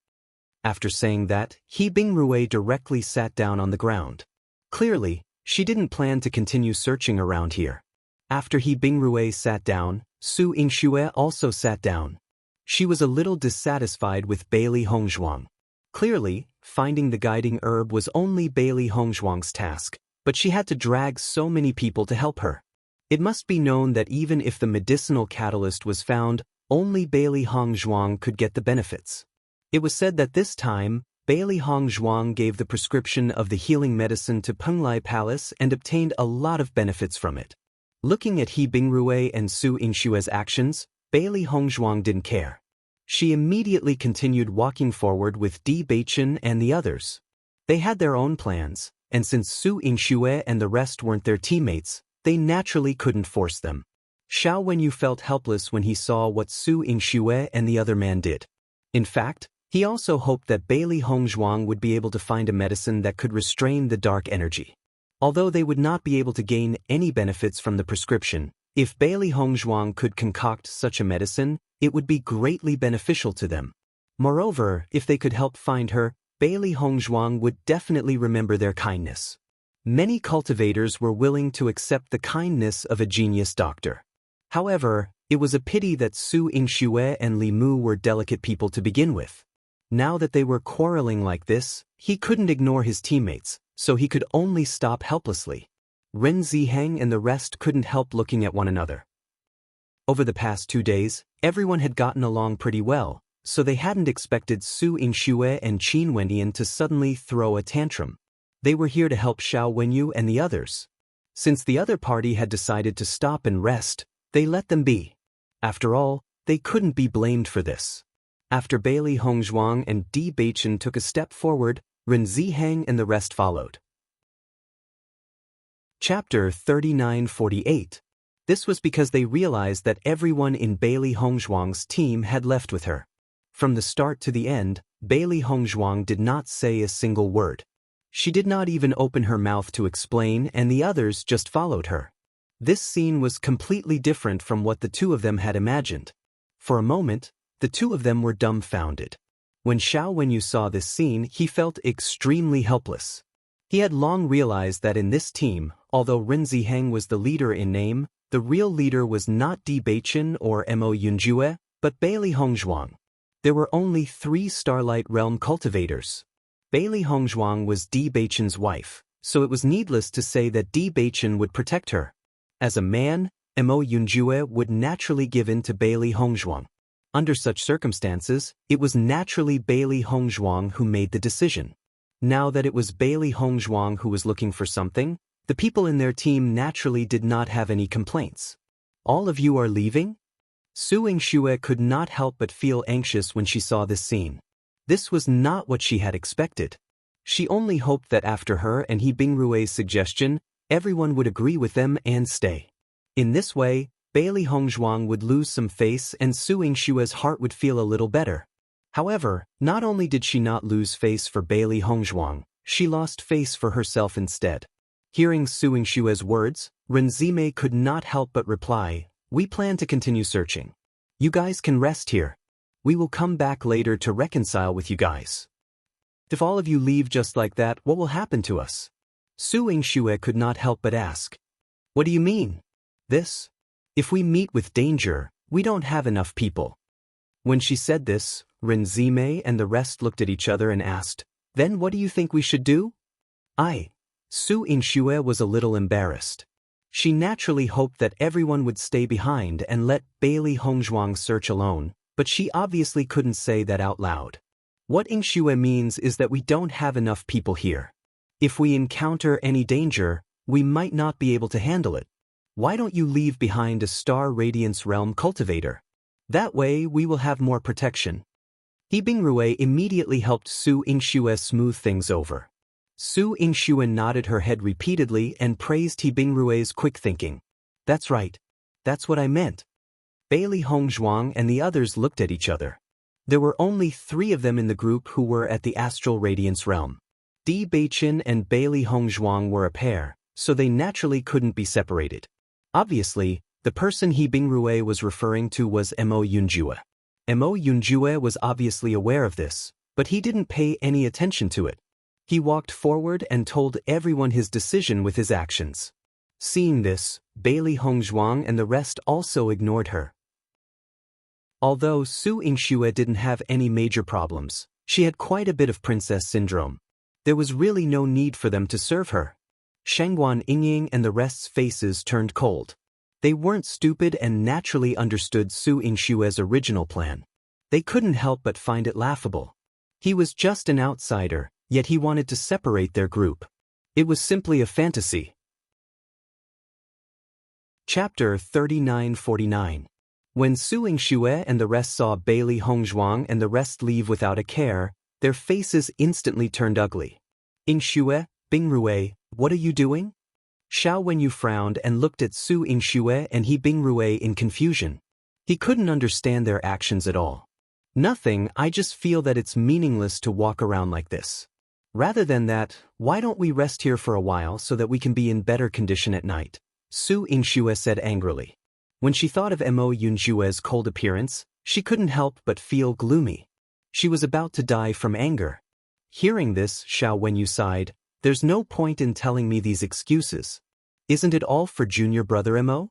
After saying that, He Bingrui directly sat down on the ground. Clearly, she didn't plan to continue searching around here. After He Bingrui sat down, Su Yingxue also sat down. She was a little dissatisfied with Bailey Hongzhuang. Clearly, finding the guiding herb was only Bailey Hongzhuang's task, but she had to drag so many people to help her. It must be known that even if the medicinal catalyst was found, only Bailey Hongzhuang could get the benefits. It was said that this time, Bailey Hongzhuang gave the prescription of the healing medicine to Penglai Palace and obtained a lot of benefits from it. Looking at He Bingrui and Su Yingshue's actions, Bailey Hongzhuang didn't care. She immediately continued walking forward with Bewitching and the others. They had their own plans, and since Su Yingxue and the rest weren't their teammates, they naturally couldn't force them. Xiao Wenyu felt helpless when he saw what Su Yingxue and the other man did. In fact, he also hoped that Bailey Hongzhuang would be able to find a medicine that could restrain the dark energy. Although they would not be able to gain any benefits from the prescription, if Bailey Hongzhuang could concoct such a medicine, it would be greatly beneficial to them. Moreover, if they could help find her, Bailey Hongzhuang would definitely remember their kindness. Many cultivators were willing to accept the kindness of a genius doctor. However, it was a pity that Su Yingxue and Li Mu were delicate people to begin with. Now that they were quarreling like this, he couldn't ignore his teammates, so he could only stop helplessly. Ren Ziheng and the rest couldn't help looking at one another. Over the past 2 days, everyone had gotten along pretty well, so they hadn't expected Su Yingxue and Qin Wendian to suddenly throw a tantrum. They were here to help Xiao Wenyu and the others. Since the other party had decided to stop and rest, they let them be. After all, they couldn't be blamed for this. After Bailey Hongzhuang and Bewitching took a step forward, Ren Ziheng and the rest followed. Chapter 3948. This was because they realized that everyone in Bailey Hongzhuang's team had left with her. From the start to the end, Bailey Hongzhuang did not say a single word. She did not even open her mouth to explain, and the others just followed her. This scene was completely different from what the two of them had imagined. For a moment, the two of them were dumbfounded. When Xiao Wenyu saw this scene, he felt extremely helpless. He had long realized that in this team, although Ren Ziheng was the leader in name, the real leader was not Bewitching or Mo Yunjue, but Bailey Hongzhuang. There were only 3 Starlight Realm cultivators. Bailey Hongzhuang was Bewitching's wife, so it was needless to say that Bewitching would protect her. As a man, Mo Yunjue would naturally give in to Bailey Hongzhuang. Under such circumstances, it was naturally Bailey Hongzhuang who made the decision. Now that it was Bailey Hongzhuang who was looking for something, the people in their team naturally did not have any complaints. All of you are leaving? Su Yingxue could not help but feel anxious when she saw this scene. This was not what she had expected. She only hoped that after her and He Bingrui's suggestion, everyone would agree with them and stay. In this way, Bailey Hongzhuang would lose some face and Su Yingshue's heart would feel a little better. However, not only did she not lose face for Bailey Hongzhuang, she lost face for herself instead. Hearing Su Yingshue's words, Ren Zimei could not help but reply, "We plan to continue searching. You guys can rest here. We will come back later to reconcile with you guys." If all of you leave just like that, what will happen to us? Su Yingxue could not help but ask. What do you mean? This? If we meet with danger, we don't have enough people. When she said this, Ren Zimei and the rest looked at each other and asked, "Then what do you think we should do?" Su Yingxue was a little embarrassed. She naturally hoped that everyone would stay behind and let Bailey Hongzhuang search alone, but she obviously couldn't say that out loud. What Yingxue means is that we don't have enough people here. If we encounter any danger, we might not be able to handle it. Why don't you leave behind a Star Radiance Realm cultivator? That way we will have more protection. He Bingrui immediately helped Su Yingxue smooth things over. Su Yingxue nodded her head repeatedly and praised He Bingrui's quick thinking. That's right. That's what I meant. Bailey Hongzhuang and the others looked at each other. There were only 3 of them in the group who were at the Astral Radiance Realm. Bewitching and Bailey Hongzhuang were a pair, so they naturally couldn't be separated. Obviously, the person He Bingrui was referring to was Mo Yunjue. Mo Yunjue was obviously aware of this, but he didn't pay any attention to it. He walked forward and told everyone his decision with his actions. Seeing this, Bailey Hongzhuang and the rest also ignored her. Although Su Yingxue didn't have any major problems, she had quite a bit of princess syndrome. There was really no need for them to serve her. Shangguan Yingying and the rest's faces turned cold. They weren't stupid and naturally understood Su Yingxue's original plan. They couldn't help but find it laughable. He was just an outsider, yet he wanted to separate their group. It was simply a fantasy. Chapter 3949. When Su Yingxue and the rest saw Bailey Hongzhuang and the rest leave without a care, their faces instantly turned ugly. Yingxue, Bingrui, what are you doing? Xiao Wenyu frowned and looked at Su Yingxue and He Bingrui in confusion. He couldn't understand their actions at all. Nothing, I just feel that it's meaningless to walk around like this. Rather than that, why don't we rest here for a while so that we can be in better condition at night? Su Yingxue said angrily. When she thought of Mo Yunjue's cold appearance, she couldn't help but feel gloomy. She was about to die from anger. Hearing this, Xiao Wenyu sighed, there's no point in telling me these excuses. Isn't it all for junior brother Mo?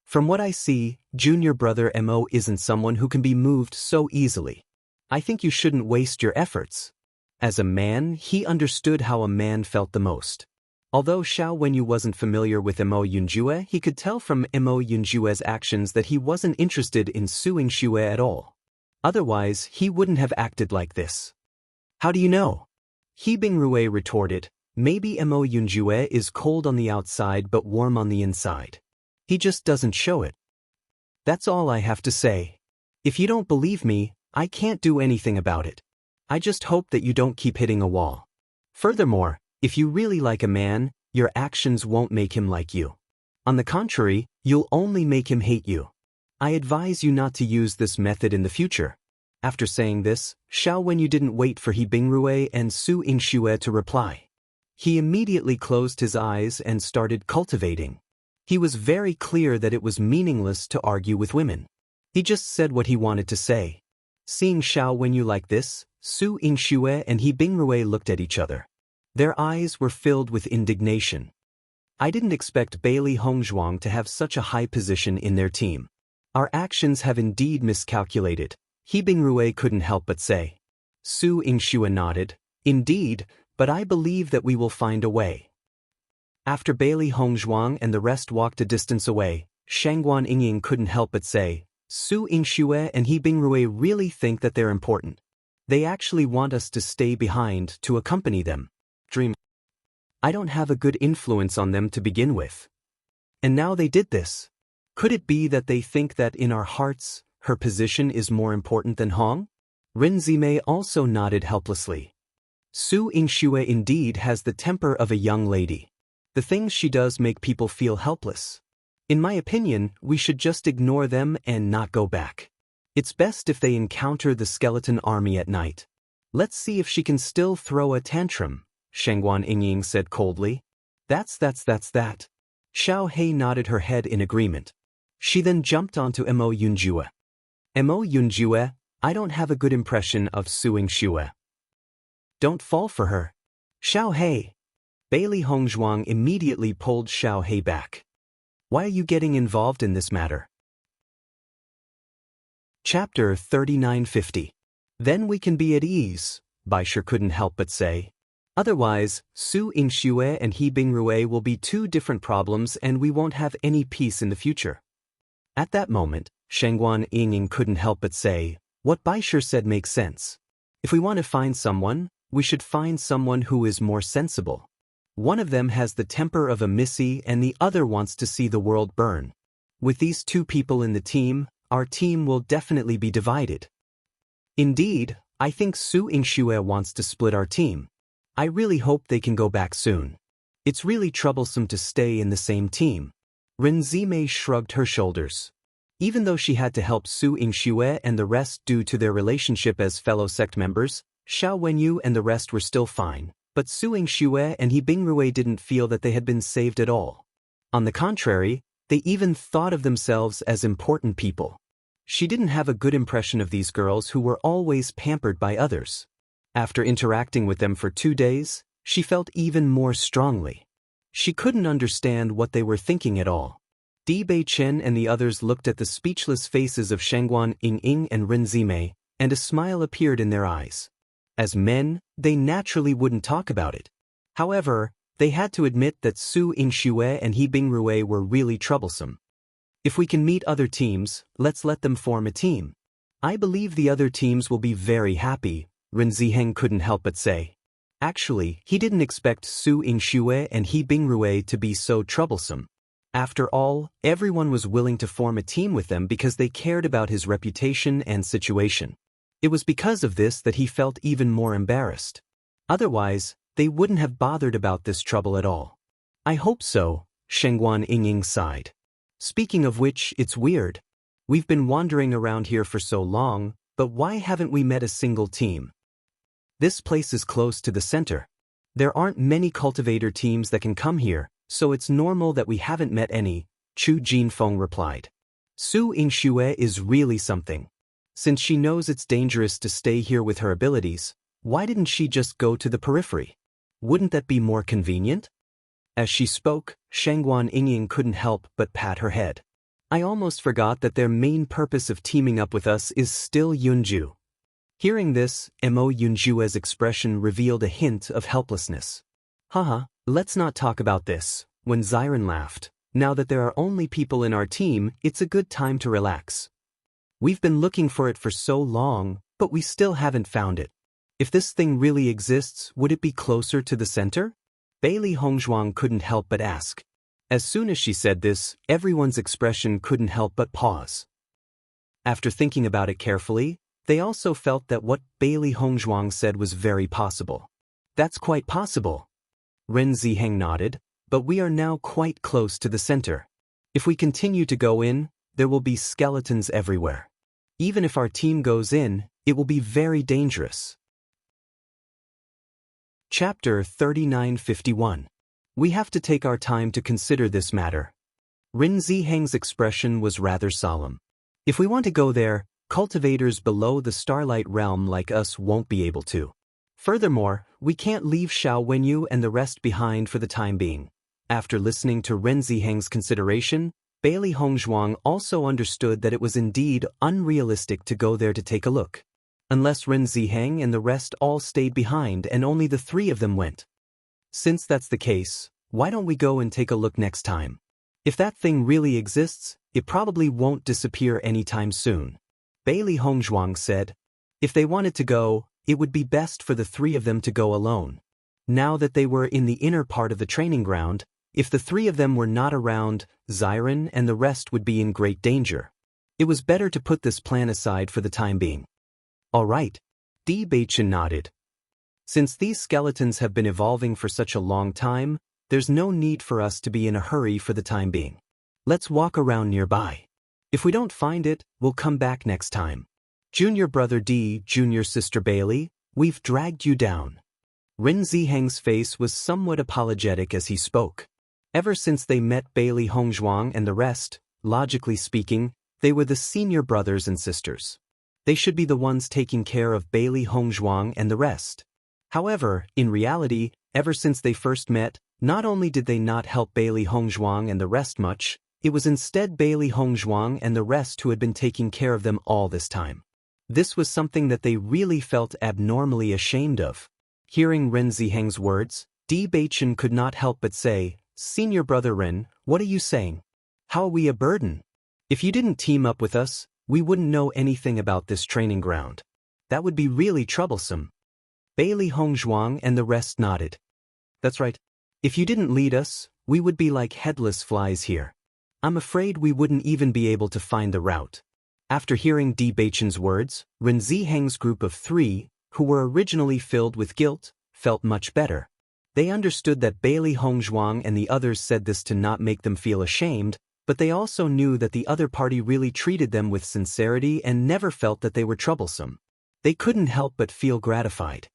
From what I see, junior brother Mo isn't someone who can be moved so easily. I think you shouldn't waste your efforts. As a man, he understood how a man felt the most. Although Xiao Wenyu wasn't familiar with Mo Yunjue, he could tell from Mo Yunjue's actions that he wasn't interested in Su Yingxue at all. Otherwise, he wouldn't have acted like this. How do you know? He Bingrui retorted, maybe Mo Yunjue is cold on the outside but warm on the inside. He just doesn't show it. That's all I have to say. If you don't believe me, I can't do anything about it. I just hope that you don't keep hitting a wall. Furthermore, if you really like a man, your actions won't make him like you. On the contrary, you'll only make him hate you. I advise you not to use this method in the future. After saying this, Xiao Wenyu didn't wait for He Bingrui and Su Yingxue to reply. He immediately closed his eyes and started cultivating. He was very clear that it was meaningless to argue with women. He just said what he wanted to say. Seeing Xiao Wenyu like this, Su Yingxue and He Bingrui looked at each other. Their eyes were filled with indignation. I didn't expect Bailey Hongzhuang to have such a high position in their team. Our actions have indeed miscalculated, He Bingrui couldn't help but say. Su Yingxue nodded, indeed, but I believe that we will find a way. After Bailey Hongzhuang and the rest walked a distance away, Shangguan Yingying couldn't help but say, Su Yingxue and He Bingrui really think that they're important. They actually want us to stay behind to accompany them. Dream. I don't have a good influence on them to begin with. And now they did this. Could it be that they think that in our hearts, her position is more important than Hong? Ren Zimei also nodded helplessly. Su Yingxue indeed has the temper of a young lady. The things she does make people feel helpless. In my opinion, we should just ignore them and not go back. It's best if they encounter the skeleton army at night. Let's see if she can still throw a tantrum, Shangguan Yingying said coldly. That's that. Xiao Hei nodded her head in agreement. She then jumped onto Mo Yunjue. Mo Yunjue, I don't have a good impression of Su Yingxue. Don't fall for her. Xiao Hei. Bailey Hongzhuang immediately pulled Xiao Hei back. Why are you getting involved in this matter? Chapter 3950. Then we can be at ease, Baisher couldn't help but say. Otherwise, Su Yingxue and He Bingrui will be two different problems and we won't have any peace in the future. At that moment, Shangguan Yingying couldn't help but say, what Baisher said makes sense. If we want to find someone, we should find someone who is more sensible. One of them has the temper of a missy and the other wants to see the world burn. With these two people in the team, our team will definitely be divided. Indeed, I think Su Yingxue wants to split our team. I really hope they can go back soon. It's really troublesome to stay in the same team. Ren Zimei shrugged her shoulders. Even though she had to help Su Yingxue and the rest due to their relationship as fellow sect members, Xiao Wenyu and the rest were still fine. But Su Yingxue and He Bingrui didn't feel that they had been saved at all. On the contrary, they even thought of themselves as important people. She didn't have a good impression of these girls who were always pampered by others. After interacting with them for 2 days, she felt even more strongly. She couldn't understand what they were thinking at all. Di Beichen and the others looked at the speechless faces of Shengguan Ying and Ren Zimei, and a smile appeared in their eyes. As men, they naturally wouldn't talk about it. However, they had to admit that Su Yingxue and He Bingrui were really troublesome. If we can meet other teams, let's let them form a team. I believe the other teams will be very happy, Ren Ziheng couldn't help but say. Actually, he didn't expect Su Yingxue and He Bingrui to be so troublesome. After all, everyone was willing to form a team with them because they cared about his reputation and situation. It was because of this that he felt even more embarrassed. Otherwise, they wouldn't have bothered about this trouble at all. I hope so, Shengguan Ying sighed. Speaking of which, it's weird. We've been wandering around here for so long, but why haven't we met a single team? This place is close to the center. There aren't many cultivator teams that can come here, so it's normal that we haven't met any, Chu Jinfeng replied. Su Yingxue is really something. Since she knows it's dangerous to stay here with her abilities, why didn't she just go to the periphery? Wouldn't that be more convenient? As she spoke, Shengguan Ying couldn't help but pat her head. I almost forgot that their main purpose of teaming up with us is still Yunju. Hearing this, Mo Yunjue's expression revealed a hint of helplessness. Haha, let's not talk about this, when Xiren laughed. Now that there are only people in our team, it's a good time to relax. We've been looking for it for so long, but we still haven't found it. If this thing really exists, would it be closer to the center? Bailey Hongzhuang couldn't help but ask. As soon as she said this, everyone's expression couldn't help but pause. After thinking about it carefully, they also felt that what Bailey Hongzhuang said was very possible. That's quite possible. Ren Ziheng nodded, but we are now quite close to the center. If we continue to go in, there will be skeletons everywhere. Even if our team goes in, it will be very dangerous. Chapter 3951. We have to take our time to consider this matter. Ren Ziheng's expression was rather solemn. If we want to go there, cultivators below the Starlight Realm like us won't be able to. Furthermore, we can't leave Xiao Wenyu and the rest behind for the time being. After listening to Ren Ziheng's consideration, Bailey Hongzhuang also understood that it was indeed unrealistic to go there to take a look. Unless Ren Ziheng and the rest all stayed behind and only the 3 of them went. Since that's the case, why don't we go and take a look next time? If that thing really exists, it probably won't disappear anytime soon. Bailey Hongzhuang said. If they wanted to go, it would be best for the 3 of them to go alone. Now that they were in the inner part of the training ground, if the 3 of them were not around, Xiren and the rest would be in great danger. It was better to put this plan aside for the time being. All right. Di Beichen nodded. Since these skeletons have been evolving for such a long time, there's no need for us to be in a hurry for the time being. Let's walk around nearby. If we don't find it, we'll come back next time. Junior brother Di, junior sister Bailey, we've dragged you down. Ren Ziheng's face was somewhat apologetic as he spoke. Ever since they met Bailey Hongzhuang and the rest, logically speaking, they were the senior brothers and sisters. They should be the ones taking care of Bailey Hongzhuang and the rest. However, in reality, ever since they first met, not only did they not help Bailey Hongzhuang and the rest much, it was instead Bailey Hongzhuang and the rest who had been taking care of them all this time. This was something that they really felt abnormally ashamed of. Hearing Ren Ziheng's words, Di Beichen could not help but say, Senior brother Ren, what are you saying? How are we a burden? If you didn't team up with us, we wouldn't know anything about this training ground. That would be really troublesome. Bailey Hongzhuang and the rest nodded. That's right. If you didn't lead us, we would be like headless flies here. I'm afraid we wouldn't even be able to find the route. After hearing Di Beichen's words, Ren Ziheng's group of 3, who were originally filled with guilt, felt much better. They understood that Bailey Hongzhuang and the others said this to not make them feel ashamed, but they also knew that the other party really treated them with sincerity and never felt that they were troublesome. They couldn't help but feel gratified.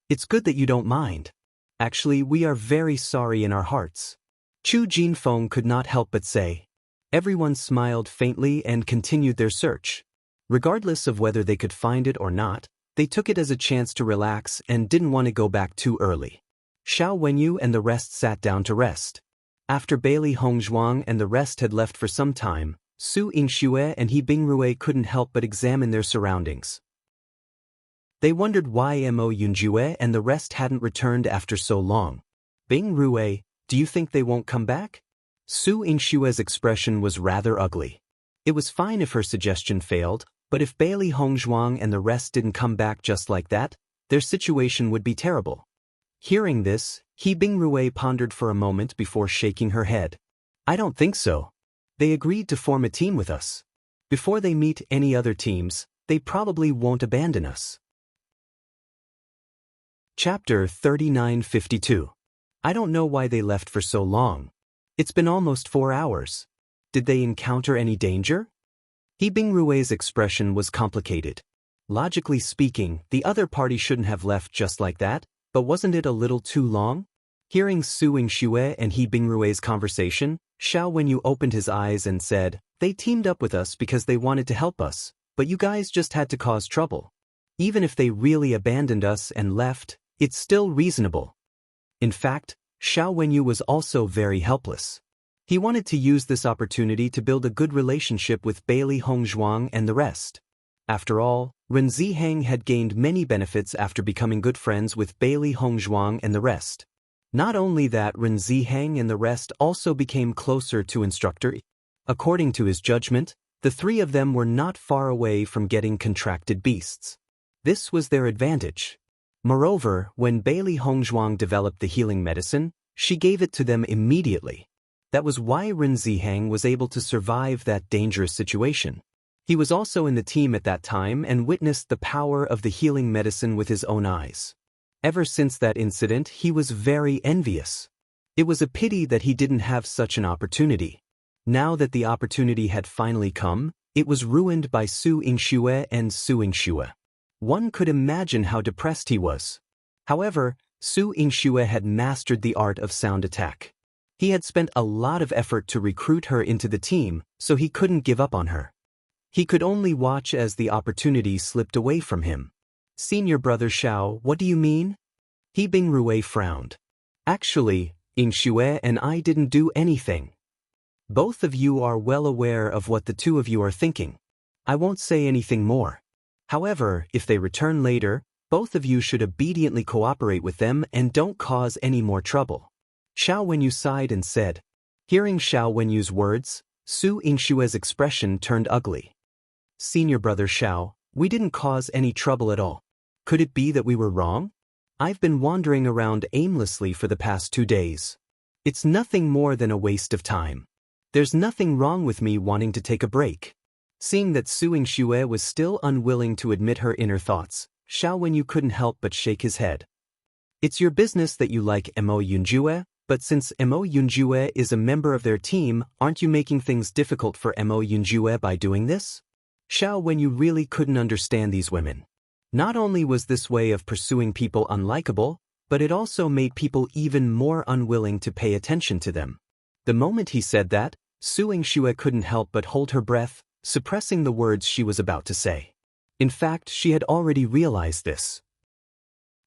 It's good that you don't mind. Actually, we are very sorry in our hearts. Chu Jinfeng could not help but say. Everyone smiled faintly and continued their search. Regardless of whether they could find it or not, they took it as a chance to relax and didn't want to go back too early. Xiao Wenyu and the rest sat down to rest. After Bailey Hongzhuang and the rest had left for some time, Su Yingxue and He Bingrui couldn't help but examine their surroundings. They wondered why Mo Yunjue and the rest hadn't returned after so long. Bingrui, do you think they won't come back? Su Yingxue's expression was rather ugly. It was fine if her suggestion failed, but if Bailey Hongzhuang and the rest didn't come back just like that, their situation would be terrible. Hearing this, He Bingrui pondered for a moment before shaking her head. I don't think so. They agreed to form a team with us. Before they meet any other teams, they probably won't abandon us. Chapter 3952. I don't know why they left for so long. It's been almost 4 hours. Did they encounter any danger? He Bingrui's expression was complicated. Logically speaking, the other party shouldn't have left just like that, but wasn't it a little too long? Hearing Su Yingxue and He Bingrui's conversation, Xiao Wenyu opened his eyes and said, they teamed up with us because they wanted to help us, but you guys just had to cause trouble. Even if they really abandoned us and left, it's still reasonable. In fact, Xiao Wenyu was also very helpless. He wanted to use this opportunity to build a good relationship with Bailey Hongzhuang and the rest. After all, Ren Ziheng had gained many benefits after becoming good friends with Bailey Hongzhuang and the rest. Not only that, Ren Ziheng and the rest also became closer to Instructor. According to his judgment, the three of them were not far away from getting contracted beasts. This was their advantage. Moreover, when Bailey Hongzhuang developed the healing medicine, she gave it to them immediately. That was why Ren Ziheng was able to survive that dangerous situation. He was also in the team at that time and witnessed the power of the healing medicine with his own eyes. Ever since that incident, he was very envious. It was a pity that he didn't have such an opportunity. Now that the opportunity had finally come, it was ruined by Su Yingxue and Su Yingxue. One could imagine how depressed he was. However, Su Yingxue had mastered the art of sound attack. He had spent a lot of effort to recruit her into the team, so he couldn't give up on her. He could only watch as the opportunity slipped away from him. Senior brother Xiao, what do you mean? He Bingrui frowned. Actually, Yingxue and I didn't do anything. Both of you are well aware of what the two of you are thinking. I won't say anything more. However, if they return later, both of you should obediently cooperate with them and don't cause any more trouble. Xiao Wenyu sighed and said. Hearing Xiao Wenyu's words, Su Yingxue's expression turned ugly. Senior brother Xiao, we didn't cause any trouble at all. Could it be that we were wrong? I've been wandering around aimlessly for the past 2 days. It's nothing more than a waste of time. There's nothing wrong with me wanting to take a break. Seeing that Su Yingxue was still unwilling to admit her inner thoughts, Xiao Wenyu couldn't help but shake his head. It's your business that you like Mo Yunjue, but since Mo Yunjue is a member of their team, aren't you making things difficult for Mo Yunjue by doing this? Xiao Wenyu really couldn't understand these women. Not only was this way of pursuing people unlikable, but it also made people even more unwilling to pay attention to them. The moment he said that, Su Yingxue couldn't help but hold her breath, suppressing the words she was about to say. In fact, she had already realized this.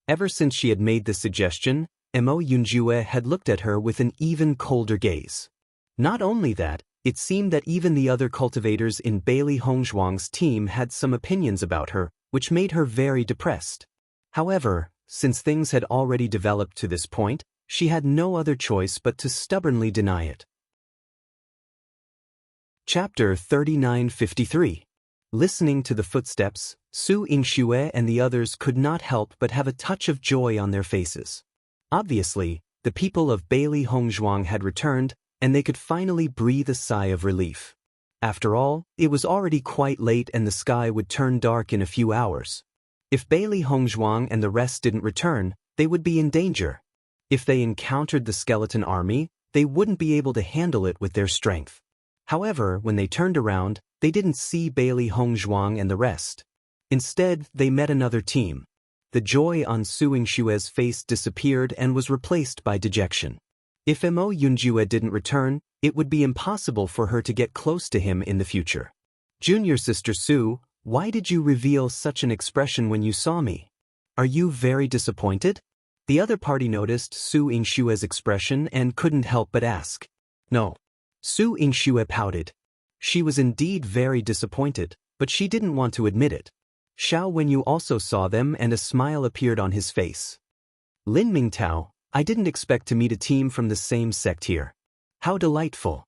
Ever since she had made the suggestion, Mo Yunjue had looked at her with an even colder gaze. Not only that, it seemed that even the other cultivators in Bailey Hongzhuang's team had some opinions about her, which made her very depressed. However, since things had already developed to this point, she had no other choice but to stubbornly deny it. Chapter 3953. Listening to the footsteps, Su Yingxue and the others could not help but have a touch of joy on their faces. Obviously, the people of Bailey Hongzhuang had returned, and they could finally breathe a sigh of relief. After all, it was already quite late and the sky would turn dark in a few hours. If Bailey Hongzhuang and the rest didn't return, they would be in danger. If they encountered the skeleton army, they wouldn't be able to handle it with their strength. However, when they turned around, they didn't see Bailey Hongzhuang and the rest. Instead, they met another team. the joy on Su Yingshue's face disappeared and was replaced by dejection. If Mo Yunjue didn't return, it would be impossible for her to get close to him in the future. Junior sister Su, why did you reveal such an expression when you saw me? Are you very disappointed? The other party noticed Su Yingshue's expression and couldn't help but ask. No. Su Yingxue pouted. She was indeed very disappointed, but she didn't want to admit it. Xiao Wenyu also saw them and a smile appeared on his face. Lin Mingtao, I didn't expect to meet a team from the same sect here. How delightful.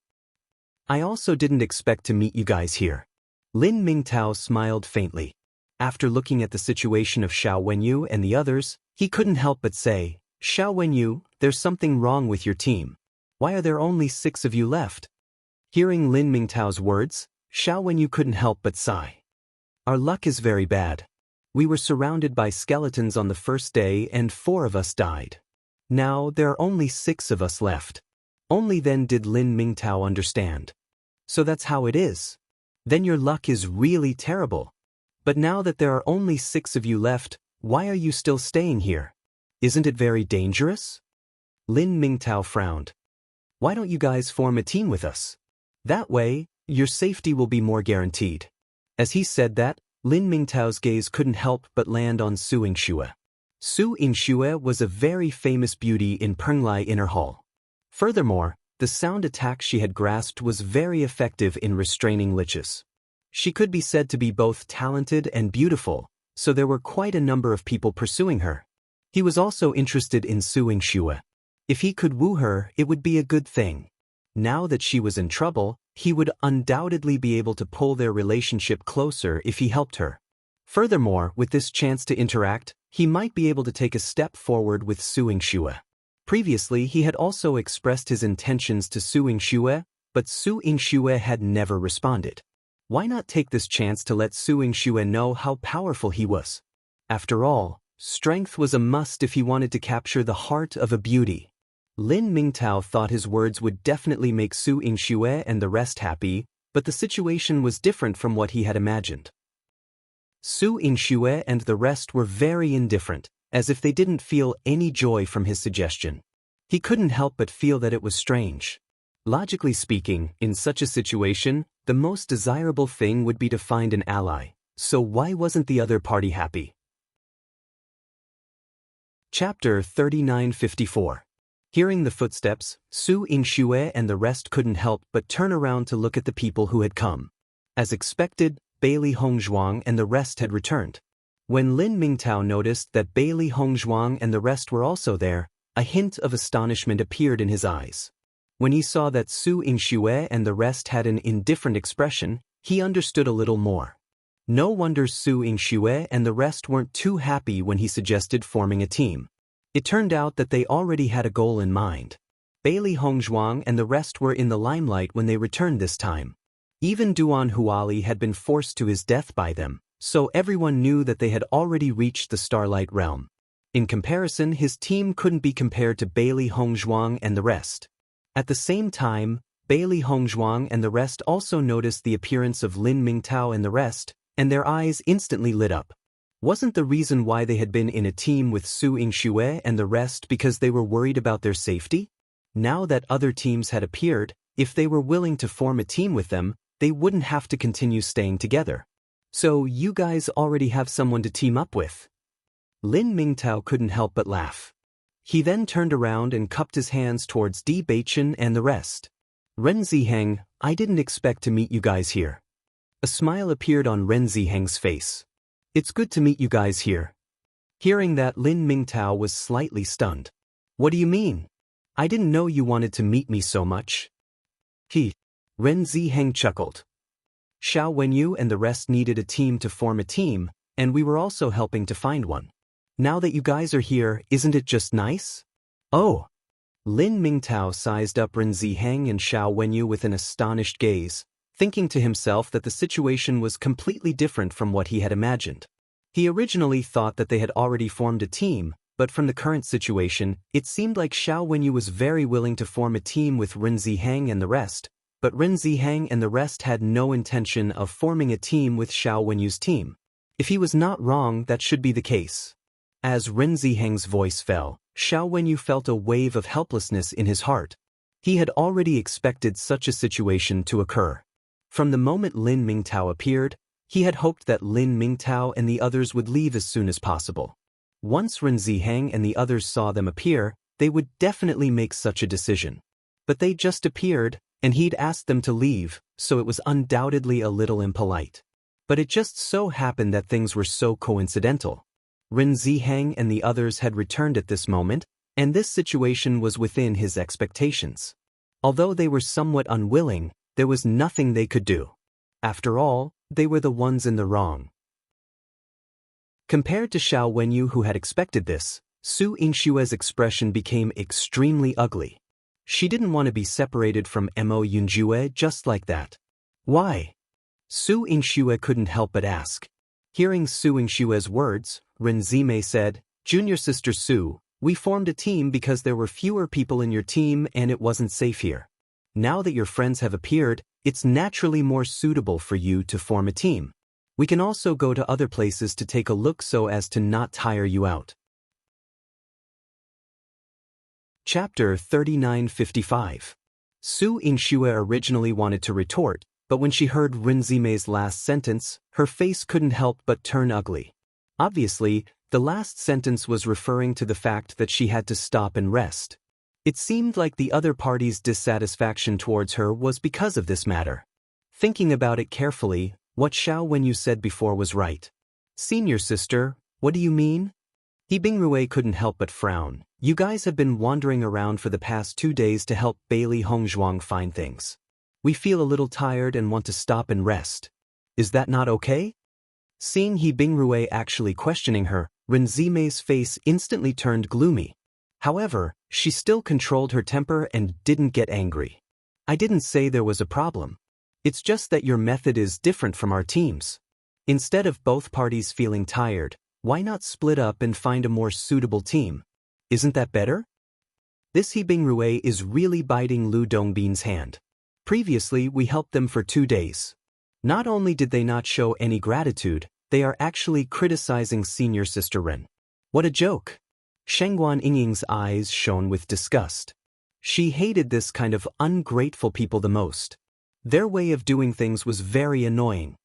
I also didn't expect to meet you guys here. Lin Mingtao smiled faintly. After looking at the situation of Xiao Wenyu and the others, he couldn't help but say, Xiao Wenyu, there's something wrong with your team. Why are there only 6 of you left? Hearing Lin Mingtao's words, Xiao Wenyu couldn't help but sigh. Our luck is very bad. We were surrounded by skeletons on the first day and 4 of us died. Now there are only 6 of us left. Only then did Lin Mingtao understand. So that's how it is. Then your luck is really terrible. But now that there are only 6 of you left, why are you still staying here? Isn't it very dangerous? Lin Mingtao frowned. Why don't you guys form a team with us? That way, your safety will be more guaranteed. As he said that, Lin Mingtao's gaze couldn't help but land on Su Yingxue. Su Yingxue was a very famous beauty in Penglai Inner Hall. Furthermore, the sound attack she had grasped was very effective in restraining liches. She could be said to be both talented and beautiful, so there were quite a number of people pursuing her. He was also interested in Su Yingxue. If he could woo her, it would be a good thing. Now that she was in trouble, he would undoubtedly be able to pull their relationship closer if he helped her. Furthermore, with this chance to interact, he might be able to take a step forward with Su Yingxue. Previously, he had also expressed his intentions to Su Yingxue, but Su Yingxue had never responded. Why not take this chance to let Su Yingxue know how powerful he was? After all, strength was a must if he wanted to capture the heart of a beauty. Lin Mingtao thought his words would definitely make Su Yingxue and the rest happy, but the situation was different from what he had imagined. Su Yingxue and the rest were very indifferent, as if they didn't feel any joy from his suggestion. He couldn't help but feel that it was strange. Logically speaking, in such a situation, the most desirable thing would be to find an ally, so why wasn't the other party happy? Chapter 3954. Hearing the footsteps, Su Yingxue and the rest couldn't help but turn around to look at the people who had come. As expected, Bailey Hongzhuang and the rest had returned. When Lin Mingtao noticed that Bailey Hongzhuang and the rest were also there, a hint of astonishment appeared in his eyes. When he saw that Su Yingxue and the rest had an indifferent expression, he understood a little more. No wonder Su Yingxue and the rest weren't too happy when he suggested forming a team. It turned out that they already had a goal in mind. Bailey Hongzhuang and the rest were in the limelight when they returned this time. Even Duan Huali had been forced to his death by them, so everyone knew that they had already reached the Starlight Realm. In comparison, his team couldn't be compared to Bailey Hongzhuang and the rest. At the same time, Bailey Hongzhuang and the rest also noticed the appearance of Lin Mingtao and the rest, and their eyes instantly lit up. Wasn't the reason why they had been in a team with Su Yingxue and the rest because they were worried about their safety? Now that other teams had appeared, if they were willing to form a team with them, they wouldn't have to continue staying together. So you guys already have someone to team up with? Lin Mingtao couldn't help but laugh. He then turned around and cupped his hands towards Bewitching and the rest. Ren Ziheng, I didn't expect to meet you guys here. A smile appeared on Ren Ziheng's face. It's good to meet you guys here. Hearing that, Lin Mingtao was slightly stunned. What do you mean? I didn't know you wanted to meet me so much. Ren Ziheng chuckled. Xiao Wenyu and the rest needed a team to form a team, and we were also helping to find one. Now that you guys are here, isn't it just nice? Oh! Lin Mingtao sized up Ren Ziheng and Xiao Wenyu with an astonished gaze, thinking to himself that the situation was completely different from what he had imagined. He originally thought that they had already formed a team, but from the current situation, it seemed like Xiao Wenyu was very willing to form a team with Ren Ziheng and the rest, but Ren Ziheng and the rest had no intention of forming a team with Xiao Wenyu's team. If he was not wrong, that should be the case. As Ren Ziheng's voice fell, Xiao Wenyu felt a wave of helplessness in his heart. He had already expected such a situation to occur. From the moment Lin Mingtao appeared, he had hoped that Lin Mingtao and the others would leave as soon as possible. Once Ren Ziheng and the others saw them appear, they would definitely make such a decision. But they just appeared, and he'd asked them to leave, so it was undoubtedly a little impolite. But it just so happened that things were so coincidental. Ren Ziheng and the others had returned at this moment, and this situation was within his expectations. Although they were somewhat unwilling, there was nothing they could do. After all, they were the ones in the wrong. Compared to Xiao Wenyu, who had expected this, Su Yingshue's expression became extremely ugly. She didn't want to be separated from Mo Yunjue just like that. Why? Su Yingxue couldn't help but ask. Hearing Su Yingshue's words, Ren Zimei said, "Junior sister Su, we formed a team because there were fewer people in your team and it wasn't safe here. Now that your friends have appeared, it's naturally more suitable for you to form a team. We can also go to other places to take a look so as to not tire you out." Chapter 3955. Su Yingxue originally wanted to retort, but when she heard Ren Zimei's last sentence, her face couldn't help but turn ugly. Obviously, the last sentence was referring to the fact that she had to stop and rest. It seemed like the other party's dissatisfaction towards her was because of this matter. Thinking about it carefully, what Xiao Wenyu said before was right. "Senior sister, what do you mean?" He Bingrui couldn't help but frown. "You guys have been wandering around for the past 2 days to help Bailey Hongzhuang find things. We feel a little tired and want to stop and rest. Is that not okay?" Seeing He Bingrui actually questioning her, Ren Zimei's face instantly turned gloomy. However, she still controlled her temper and didn't get angry. "I didn't say there was a problem. It's just that your method is different from our team's. Instead of both parties feeling tired, why not split up and find a more suitable team? Isn't that better?" This He Bingrui is really biting Lu Dongbin's hand. "Previously we helped them for 2 days. Not only did they not show any gratitude, they are actually criticizing senior sister Ren. What a joke." Shengguan Yingying's eyes shone with disgust. She hated this kind of ungrateful people the most. Their way of doing things was very annoying.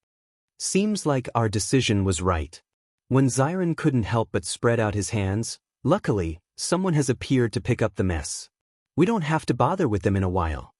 "Seems like our decision was right." When Xiren couldn't help but spread out his hands, "Luckily, someone has appeared to pick up the mess. We don't have to bother with them in a while."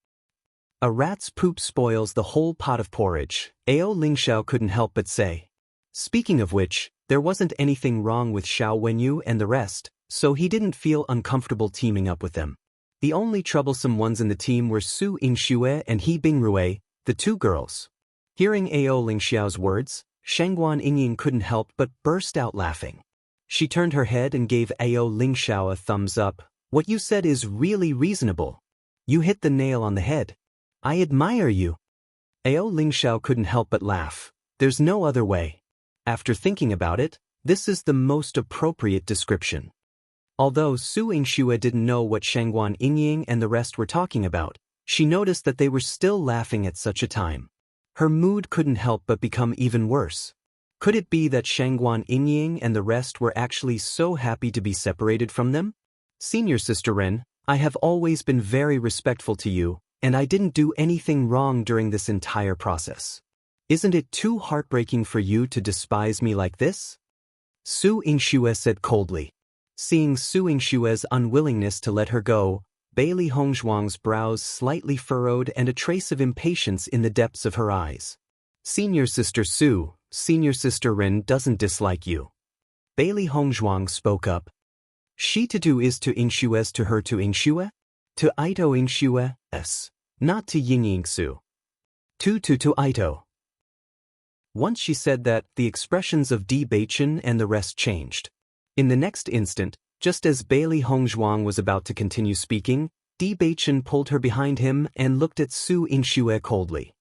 "A rat's poop spoils the whole pot of porridge," Ao Lingxiao couldn't help but say. Speaking of which, there wasn't anything wrong with Xiao Wenyu and the rest, so he didn't feel uncomfortable teaming up with them. The only troublesome ones in the team were Su Yingxue and He Bingrui, the 2 girls. Hearing Ao Lingxiao's words, Shengguan Yingying couldn't help but burst out laughing. She turned her head and gave Ao Lingxiao a thumbs up. "What you said is really reasonable. You hit the nail on the head. I admire you." Ao Lingxiao couldn't help but laugh. There's no other way. After thinking about it, this is the most appropriate description. Although Su Yingxue didn't know what Shengguan Yingying and the rest were talking about, she noticed that they were still laughing at such a time. Her mood couldn't help but become even worse. Could it be that Shengguan Yingying and the rest were actually so happy to be separated from them? "Senior sister Ren, I have always been very respectful to you, and I didn't do anything wrong during this entire process. Isn't it too heartbreaking for you to despise me like this?" Su Yingxue said coldly. Seeing Su Yingshue's unwillingness to let her go, Bailey Hongzhuang's brows slightly furrowed and a trace of impatience in the depths of her eyes. "Senior sister Su, senior sister Ren doesn't dislike you." Bailey Hongzhuang spoke up. "She to do is to Yingshue's to her to Yingxue? To Ito Yingshue's, not to Ying Su. To Ito." Once she said that, the expressions of Bewitching and the rest changed. In the next instant, just as Bailey Hongzhuang was about to continue speaking, Bewitching pulled her behind him and looked at Su Yingxue coldly.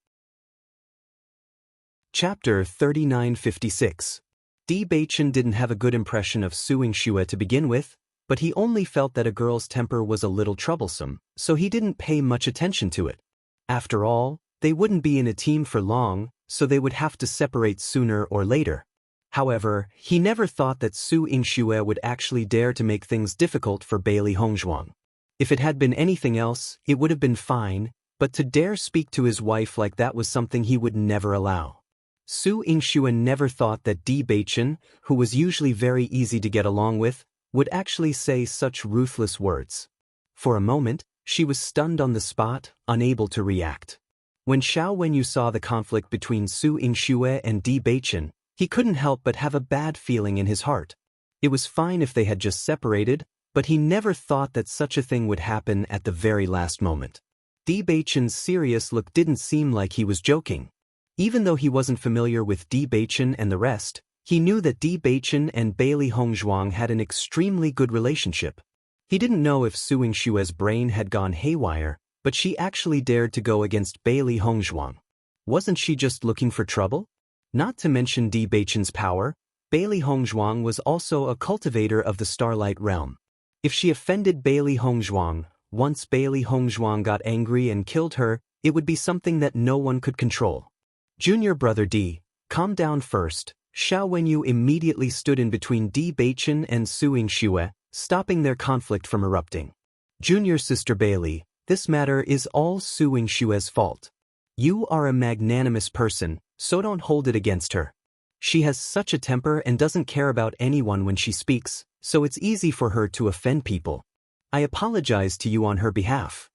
Chapter 3956. Bewitching didn't have a good impression of Su Yingxue to begin with, but he only felt that a girl's temper was a little troublesome, so he didn't pay much attention to it. After all, they wouldn't be in a team for long, so they would have to separate sooner or later. However, he never thought that Su Yingxue would actually dare to make things difficult for Bailey Hongzhuang. If it had been anything else, it would have been fine, but to dare speak to his wife like that was something he would never allow. Su Yingxue never thought that Bewitching, who was usually very easy to get along with, would actually say such ruthless words. For a moment, she was stunned on the spot, unable to react. When Xiao Wenyu saw the conflict between Su Yingxue and Bewitching, he couldn't help but have a bad feeling in his heart. It was fine if they had just separated, but he never thought that such a thing would happen at the very last moment. Bewitching's serious look didn't seem like he was joking. Even though he wasn't familiar with Bewitching and the rest, he knew that Bewitching and Bailey Hongzhuang had an extremely good relationship. He didn't know if Su Yingshue's brain had gone haywire, but she actually dared to go against Bailey Hongzhuang. Wasn't she just looking for trouble? Not to mention Bewitching's power, Bailey Hongzhuang was also a cultivator of the Starlight Realm. If she offended Bailey Hongzhuang, once Bailey Hongzhuang got angry and killed her, it would be something that no one could control. Junior brother D, calm down first. Xiao Wenyu immediately stood in between Bewitching and Su Yingxue, stopping their conflict from erupting. Junior sister Bailey, this matter is all Su Yingshue's fault. You are a magnanimous person, so don't hold it against her. She has such a temper and doesn't care about anyone when she speaks, so it's easy for her to offend people. I apologize to you on her behalf.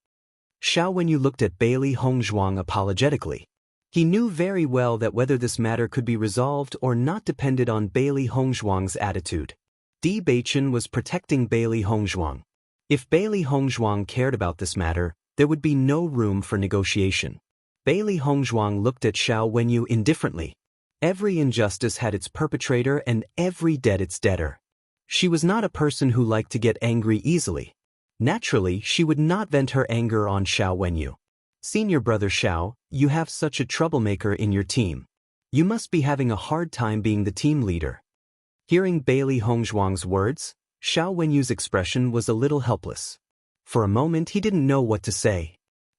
Xiao Wenyu looked at Bailey Hongzhuang apologetically. He knew very well that whether this matter could be resolved or not depended on Bailey Hongzhuang's attitude. Bewitching was protecting Bailey Hongzhuang. If Bailey Hongzhuang cared about this matter, there would be no room for negotiation. Bailey Hongzhuang looked at Xiao Wenyu indifferently. Every injustice had its perpetrator and every debt its debtor. She was not a person who liked to get angry easily. Naturally, she would not vent her anger on Xiao Wenyu. Senior brother Xiao, you have such a troublemaker in your team. You must be having a hard time being the team leader. Hearing Bailey Hongzhuang's words, Xiao Wenyu's expression was a little helpless. For a moment he didn't know what to say.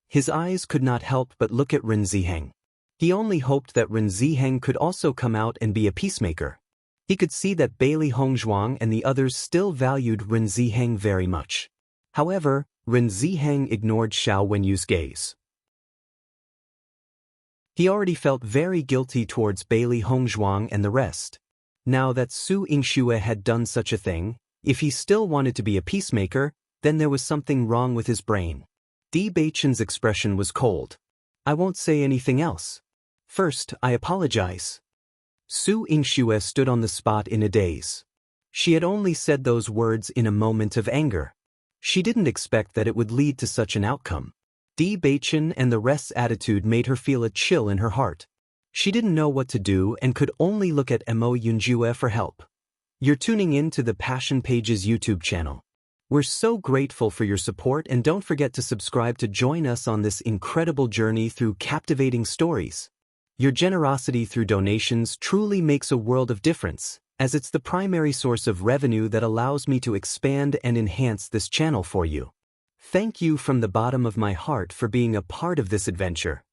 His eyes could not help but look at Ren Ziheng. He only hoped that Ren Ziheng could also come out and be a peacemaker. He could see that Bailey Hongzhuang and the others still valued Ren Ziheng very much. However, Ren Ziheng ignored Xiao Wenyu's gaze. He already felt very guilty towards Bailey Hongzhuang and the rest. Now that Su Yingxue had done such a thing, if he still wanted to be a peacemaker, then there was something wrong with his brain. Bewitching's expression was cold. I won't say anything else. First, I apologize. Su Yingxue stood on the spot in a daze. She had only said those words in a moment of anger. She didn't expect that it would lead to such an outcome. Bewitching and the rest's attitude made her feel a chill in her heart. She didn't know what to do and could only look at Mo Yunjue for help. You're tuning in to the Passion Pages YouTube channel. We're so grateful for your support and don't forget to subscribe to join us on this incredible journey through captivating stories. Your generosity through donations truly makes a world of difference, as it's the primary source of revenue that allows me to expand and enhance this channel for you. Thank you from the bottom of my heart for being a part of this adventure.